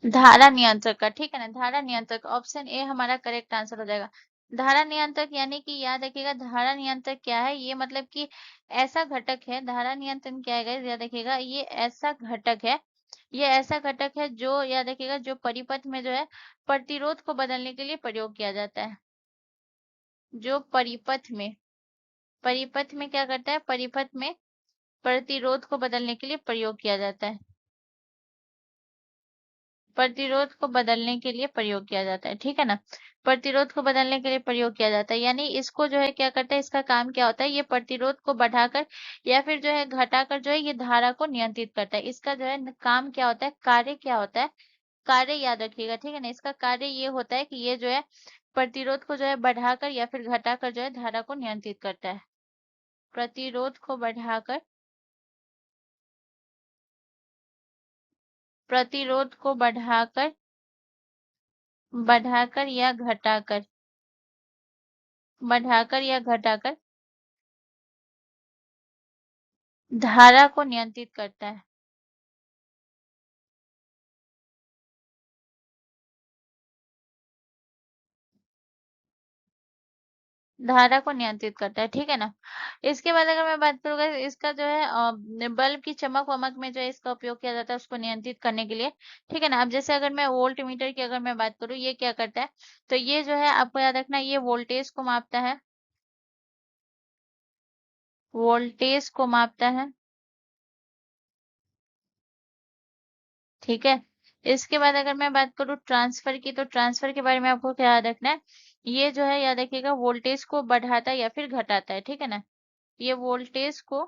धारा नियंत्रक का। ठीक है ना, धारा नियंत्रक, ऑप्शन ए हमारा करेक्ट आंसर हो जाएगा। धारा नियंत्रक यानी कि याद रखिएगा धारा नियंत्रक क्या है, ये मतलब कि ऐसा घटक है। धारा नियंत्रण क्या है guys? याद रखिएगा ये ऐसा घटक है, ये ऐसा घटक है जो याद रखिएगा जो परिपथ में जो है प्रतिरोध को बदलने के लिए प्रयोग किया जाता है। जो परिपथ में क्या करता है, परिपथ में प्रतिरोध को बदलने के लिए प्रयोग किया जाता है, प्रतिरोध को बदलने के लिए प्रयोग किया जाता है। ठीक है ना, प्रतिरोध को बदलने के लिए प्रयोग किया जाता है, यानी इसको जो है क्या करता है, इसका काम क्या होता है, ये प्रतिरोध को बढ़ाकर या फिर जो है घटाकर जो है ये धारा को नियंत्रित करता है। इसका जो है काम क्या होता है, कार्य क्या होता है, कार्य याद रखिएगा। ठीक है ना, इसका कार्य ये होता है कि ये जो है प्रतिरोध को जो है बढ़ाकर या फिर घटाकर जो है धारा को नियंत्रित करता है। प्रतिरोध को बढ़ाकर, प्रतिरोध को बढ़ाकर, बढ़ाकर या घटाकर, बढ़ाकर या घटाकर धारा को नियंत्रित करता है। धारा को नियंत्रित करता है, ठीक है ना। इसके बाद अगर मैं बात करूँ इसका जो है बल्ब की चमक वमक में जो है इसका उपयोग किया जाता है उसको नियंत्रित करने के लिए, ठीक है ना। अब जैसे अगर मैं वोल्ट मीटर की अगर मैं बात करूँ, ये क्या करता है, तो ये जो है आपको याद रखना, ये वोल्टेज को मापता है, वोल्टेज को मापता है, ठीक है। इसके बाद अगर मैं बात करूँ ट्रांसफर की, तो ट्रांसफर के बारे में आपको क्या याद रखना है, ये जो है याद रखिएगा वोल्टेज को बढ़ाता है या फिर घटाता है, ठीक है ना। ये वोल्टेज को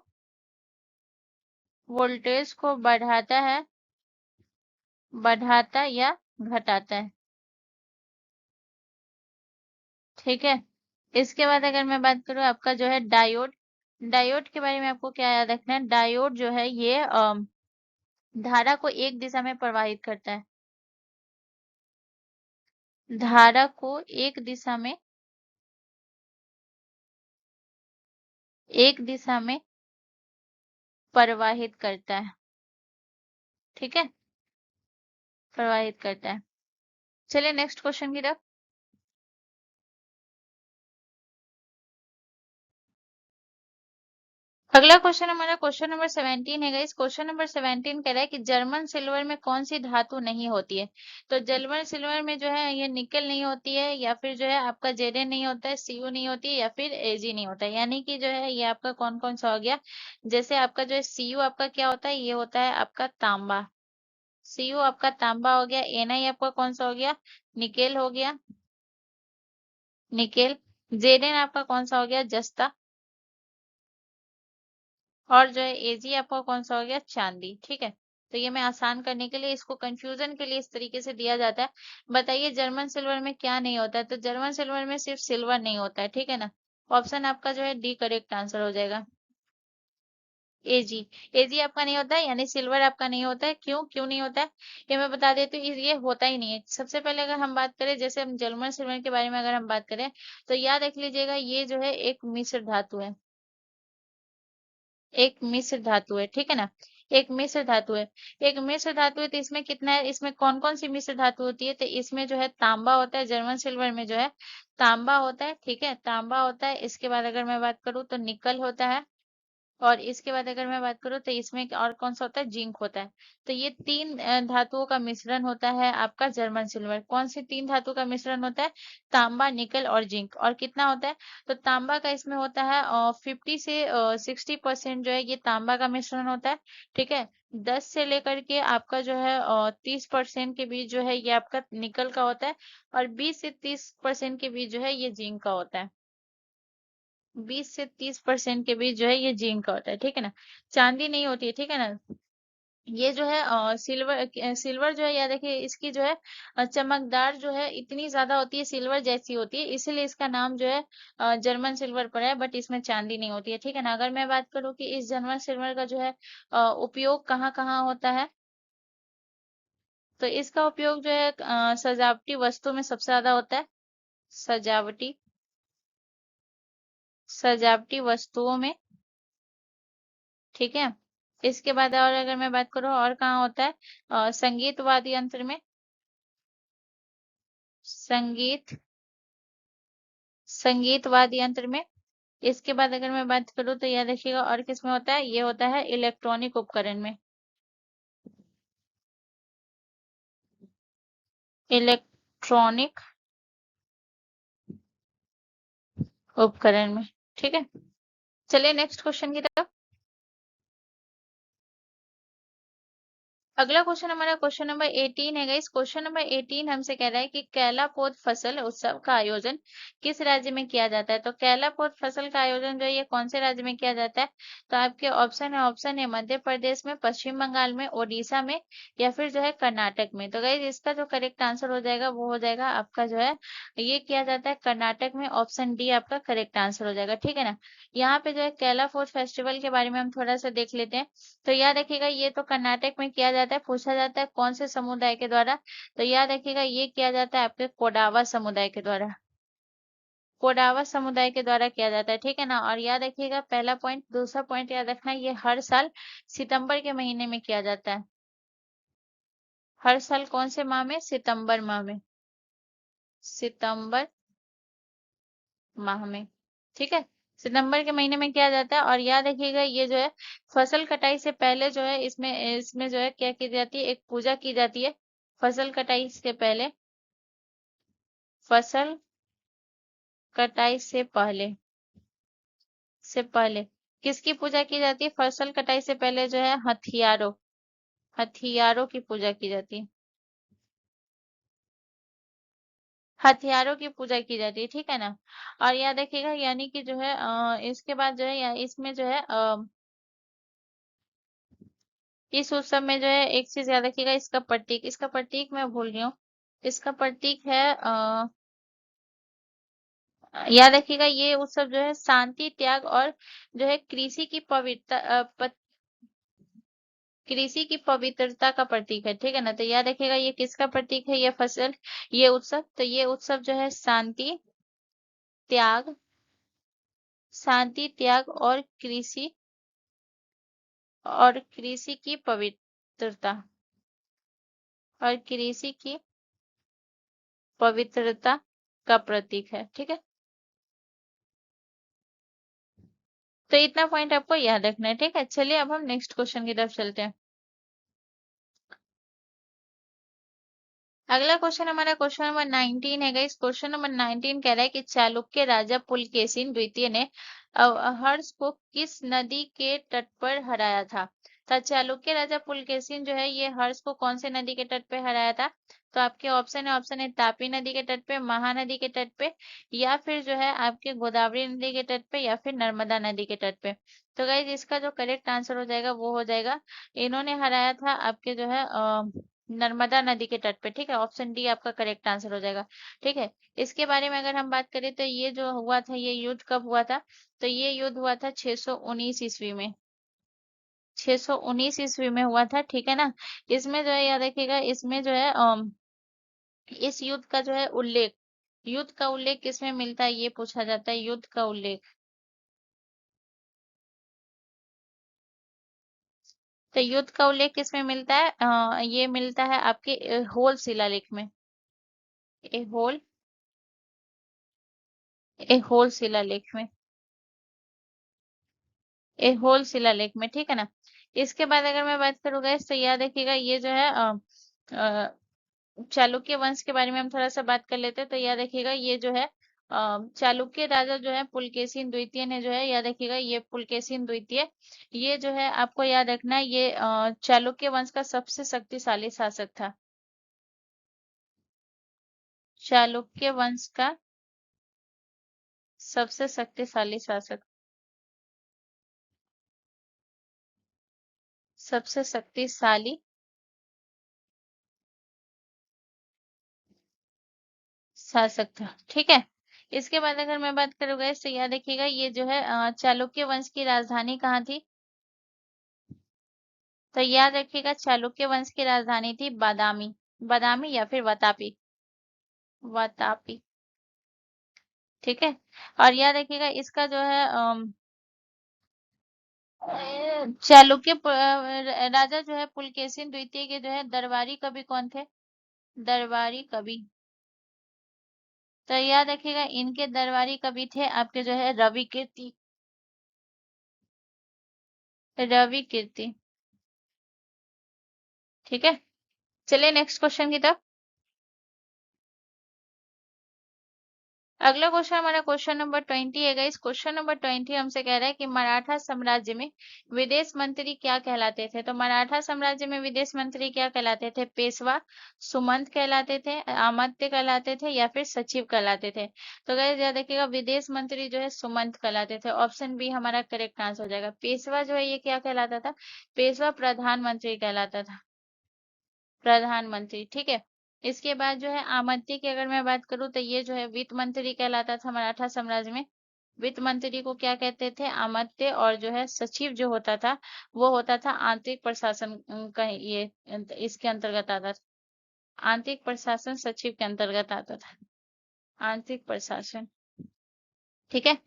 बढ़ाता है, बढ़ाता या घटाता है, ठीक है। इसके बाद अगर मैं बात करूँ आपका जो है डायोड, डायोड के बारे में आपको क्या याद रखना है, डायोड जो है ये धारा को एक दिशा में प्रवाहित करता है, धारा को एक दिशा में प्रवाहित करता है, ठीक है, प्रवाहित करता है। चलिए नेक्स्ट क्वेश्चन की तरफ। अगला क्वेश्चन हमारा क्वेश्चन नंबर 17 है गाइस। क्वेश्चन नंबर 17 कह रहा है कि जर्मन सिल्वर में कौन सी धातु नहीं होती है। तो जर्मन सिल्वर में जो है ये निकल नहीं होती है, या फिर जो है आपका जेडे नहीं होता है, सीयू नहीं होती है, या फिर एजी नहीं होता है। यानी कि जो है ये आपका कौन कौन सा हो गया, जैसे आपका जो है सीयू आपका क्या होता है, ये होता है आपका तांबा, सीयू आपका तांबा हो गया। एनआई आपका कौन सा हो गया, निकेल हो गया, निकेल। जेडन आपका कौन सा हो गया, जस्ता। और जो है एजी आपका कौन सा हो गया, चांदी, ठीक है। तो ये मैं आसान करने के लिए, इसको कंफ्यूजन के लिए इस तरीके से दिया जाता है। बताइए जर्मन सिल्वर में क्या नहीं होता है, तो जर्मन सिल्वर में सिर्फ सिल्वर नहीं होता है, ठीक है ना। ऑप्शन आपका जो है डी करेक्ट आंसर हो जाएगा, एजी। एजी आपका नहीं होता है, यानी सिल्वर आपका नहीं होता है। क्यों क्यों नहीं होता है, ये मैं बता देती हूँ, ये होता ही नहीं है। सबसे पहले अगर हम बात करें, जैसे हम जर्मन सिल्वर के बारे में अगर हम बात करें, तो याद रख लीजिएगा ये जो है एक मिश्र धातु है, एक मिश्र धातु है, ठीक है ना। एक मिश्र धातु है, एक मिश्र धातु है। तो इसमें कितना है, इसमें कौन कौन सी मिश्र धातु होती है, तो इसमें जो है तांबा होता है, जर्मन सिल्वर में जो है तांबा होता है, ठीक है, तांबा होता है। इसके बाद अगर मैं बात करूँ तो निकल होता है, और इसके बाद अगर मैं बात करूँ तो इसमें और कौन सा होता है, जिंक होता है। तो ये तीन धातुओं का मिश्रण होता है आपका जर्मन सिल्वर। कौन सी तीन धातु का मिश्रण होता है, तांबा, निकल और जिंक। और कितना होता है, तो तांबा का इसमें होता है 50 से 60% जो है ये तांबा का मिश्रण होता है, ठीक है। 10 से लेकर के आपका जो है 30% के बीच जो है ये आपका निकल का होता है, और 20 से 30% के बीच जो है ये जिंक का होता है। 20 से 30% के बीच जो है ये जिंक का होता है, ठीक है ना। चांदी नहीं होती है, ठीक है ना। ये जो है सिल्वर, सिल्वर जो है याद रखिए इसकी जो है चमकदार जो है इतनी ज्यादा होती है, सिल्वर जैसी होती है, इसीलिए इसका नाम जो है जर्मन सिल्वर पड़ा है। बट इसमें चांदी नहीं होती है, ठीक है ना। अगर मैं बात करूँ कि इस जर्मन सिल्वर का जो है उपयोग कहाँ कहाँ होता है, तो इसका उपयोग जो है सजावटी वस्तु में सबसे ज्यादा होता है, सजावटी, सजावटी वस्तुओं में, ठीक है। इसके बाद और अगर मैं बात करूँ और कहाँ होता है, संगीत वाद्य यंत्र में, संगीत, संगीत वाद्य यंत्र में। इसके बाद अगर मैं बात करूँ तो याद रखिएगा और किस में होता है, ये होता है इलेक्ट्रॉनिक उपकरण में, इलेक्ट्रॉनिक उपकरण में, ठीक है। चलिए नेक्स्ट क्वेश्चन की तरफ। अगला क्वेश्चन हमारा क्वेश्चन नंबर 18 है गाइस। क्वेश्चन नंबर 18 हमसे कह रहा है कि कैला पोत फसल उत्सव का आयोजन किस राज्य में किया जाता है। तो कैला पोत फसल का आयोजन जो है ये कौन से राज्य में किया जाता है। तो आपके ऑप्शन है मध्य प्रदेश में, पश्चिम बंगाल में, ओडिशा में, या फिर जो है कर्नाटक में। तो गाइस इसका जो करेक्ट आंसर हो जाएगा वो हो जाएगा आपका जो है, ये किया जाता है कर्नाटक में। ऑप्शन डी आपका करेक्ट आंसर हो जाएगा, ठीक है ना। यहाँ पे जो है कैला पोत फेस्टिवल के बारे में हम थोड़ा सा देख लेते हैं। तो याद रखिएगा ये तो कर्नाटक में किया जाता है। पूछा जाता है कौन से समुदाय के द्वारा। तो याद रखिएगा ये किया जाता है आपके कोडावा समुदाय के द्वारा। कोडावा समुदाय के द्वारा किया जाता है, ठीक है ना। और याद रखिएगा पहला पॉइंट। दूसरा पॉइंट याद रखना, ये हर साल सितंबर के महीने में किया जाता है। हर साल कौन से माह में? सितंबर माह में। सितंबर माह में, ठीक है। सितंबर के महीने में किया जाता है। और याद रखिएगा ये जो है फसल कटाई से पहले जो है इसमें इसमें जो है क्या की जाती है, एक पूजा की जाती है। फसल कटाई से पहले, फसल कटाई से पहले किसकी पूजा की जाती है? फसल कटाई से पहले जो है हथियारों की पूजा की जाती है। हथियारों की पूजा की जाती है, ठीक है ना। और याद रखिएगा यानी कि जो है इसके बाद जो है इसमें जो है इस उत्सव में जो है एक चीज याद रखिएगा, इसका प्रतीक मैं भूल गई हूँ। इसका प्रतीक है याद रखिएगा ये उत्सव जो है शांति, त्याग और जो है कृषि की पवित्रता का प्रतीक है, ठीक है ना। तो याद रखिएगा ये किसका प्रतीक है, ये उत्सव। तो ये उत्सव जो है त्याग शांति, त्याग और कृषि की पवित्रता का प्रतीक है, ठीक है। तो इतना पॉइंट आपको याद रखना है, ठीक है। चलिए अब हम नेक्स्ट क्वेश्चन की तरफ चलते हैं। अगला क्वेश्चन हमारा क्वेश्चन नंबर 19 है गाइस। क्वेश्चन नंबर 19 कह रहा है कि चालुक्य राजा पुलकेशिन द्वितीय ने हर्ष को किस नदी के तट पर हराया था। तो चालुक्य राजा पुलकेशिन जो है ये हर्ष को कौन से नदी के तट पे हराया था। तो आपके ऑप्शन है तापी नदी के तट पे, महानदी के तट पे, या फिर जो है आपके गोदावरी नदी के तट पे, या फिर नर्मदा नदी के तट पे। तो गाइज इसका जो करेक्ट आंसर हो जाएगा वो हो जाएगा, इन्होंने हराया था आपके जो है नर्मदा नदी के तट पे, ठीक है। ऑप्शन डी आपका करेक्ट आंसर हो जाएगा, ठीक है। इसके बारे में अगर हम बात करें तो ये जो हुआ था, ये युद्ध कब हुआ था। तो ये युद्ध हुआ था 619 ईस्वी में। 619 ईस्वी में हुआ था, ठीक है ना। इसमें जो है याद रखिएगा, इसमें जो है इस युद्ध का उल्लेख किसमें मिलता है, ये पूछा जाता है युद्ध का उल्लेख। तो युद्ध का उल्लेख किसमें मिलता है? ये मिलता है आपके होल शिलालेख में। ए होल ए होल शिलालेख में। ए होल शिलालेख में, ठीक है ना। इसके बाद अगर मैं बात करूँ गैस, तो याद रखिएगा ये जो है अ, चालुक्य वंश के बारे में हम थोड़ा सा बात कर लेते हैं। तो याद रखिएगा ये जो है चालुक्य राजा जो है पुलकेशिन द्वितीय ने जो है, याद रखिएगा ये पुलकेशिन द्वितीय, ये जो है आपको याद रखना है, ये चालुक्य वंश का सबसे शक्तिशाली शासक था। चालुक्य वंश का सबसे शक्तिशाली शासक, सबसे शक्तिशाली शासक था, ठीक है। इसके बाद अगर मैं बात करूँ तो याद रखिएगा ये जो है चालुक्य वंश की राजधानी कहाँ थी। तो याद रखिएगा चालुक्य वंश की राजधानी थी बादामी। बादामी या फिर वातापी, ठीक है। और याद रखिएगा इसका जो है राजा जो है पुलकेशिन द्वितीय के जो है दरबारी कवि कौन थे। दरबारी कवि, तो याद रखिएगा इनके दरबारी कवि थे आपके जो है रवि कीर्ति, ठीक है। चलिए नेक्स्ट क्वेश्चन की तरफ। अगला क्वेश्चन हमारा क्वेश्चन नंबर 20 है गाइस। क्वेश्चन नंबर 20 हमसे कह रहा है कि मराठा साम्राज्य में विदेश मंत्री क्या कहलाते थे। तो मराठा साम्राज्य में विदेश मंत्री क्या कहलाते थे? पेशवा, सुमंत कहलाते थे, अमात्य कहलाते थे, या फिर सचिव कहलाते थे। तो गाइस याद रखिएगा, विदेश मंत्री जो है सुमंत कहलाते थे। ऑप्शन बी हमारा करेक्ट आंसर हो जाएगा। पेशवा जो है ये क्या कहलाता था? पेशवा प्रधानमंत्री कहलाता था, प्रधानमंत्री। ठीक है। इसके बाद जो है आमंत्य की अगर मैं बात करूं तो ये जो है वित्त मंत्री कहलाता था मराठा साम्राज्य में। वित्त मंत्री को क्या कहते थे? आमत्य। और जो है सचिव जो होता था वो होता था आंतरिक प्रशासन का, ये इसके अंतर्गत आता था। आंतरिक प्रशासन सचिव के अंतर्गत आता था, आंतरिक प्रशासन। ठीक है।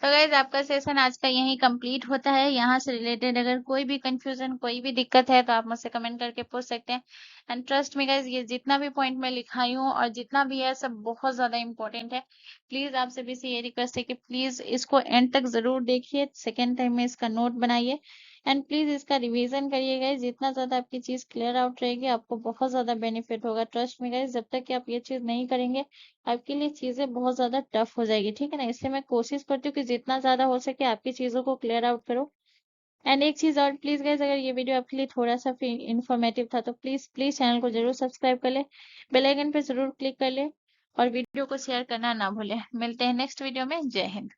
तो गाइज आपका सेशन आज का यही कंप्लीट होता है। यहाँ से रिलेटेड अगर कोई भी कंफ्यूजन, कोई भी दिक्कत है तो आप मुझसे कमेंट करके पूछ सकते हैं। एंड ट्रस्ट मी गाइज, ये जितना भी पॉइंट मैं लिखाई हूँ और जितना भी है सब बहुत ज्यादा इंपॉर्टेंट है। प्लीज आपसे भी ये रिक्वेस्ट है कि प्लीज इसको एंड तक जरूर देखिए, सेकेंड टाइम में इसका नोट बनाइए एंड प्लीज इसका रिवीजन करिए गाइज। जितना ज्यादा आपकी चीज क्लियर आउट रहेगी आपको बहुत ज्यादा बेनिफिट होगा। ट्रस्ट मी गाइज, जब तक कि आप ये चीज नहीं करेंगे आपके लिए चीजें बहुत ज्यादा टफ हो जाएगी। ठीक है ना, इसलिए मैं कोशिश करती हूँ कि जितना ज्यादा हो सके आपकी चीजों को क्लियर आउट करो। एंड एक चीज और प्लीज गाइज, अगर ये वीडियो आपके लिए थोड़ा सा इन्फॉर्मेटिव था तो प्लीज प्लीज चैनल को जरूर सब्सक्राइब कर ले, बेल आइकन पे जरूर क्लिक कर ले और वीडियो को शेयर करना ना भूले। मिलते हैं नेक्स्ट वीडियो में। जय हिंद।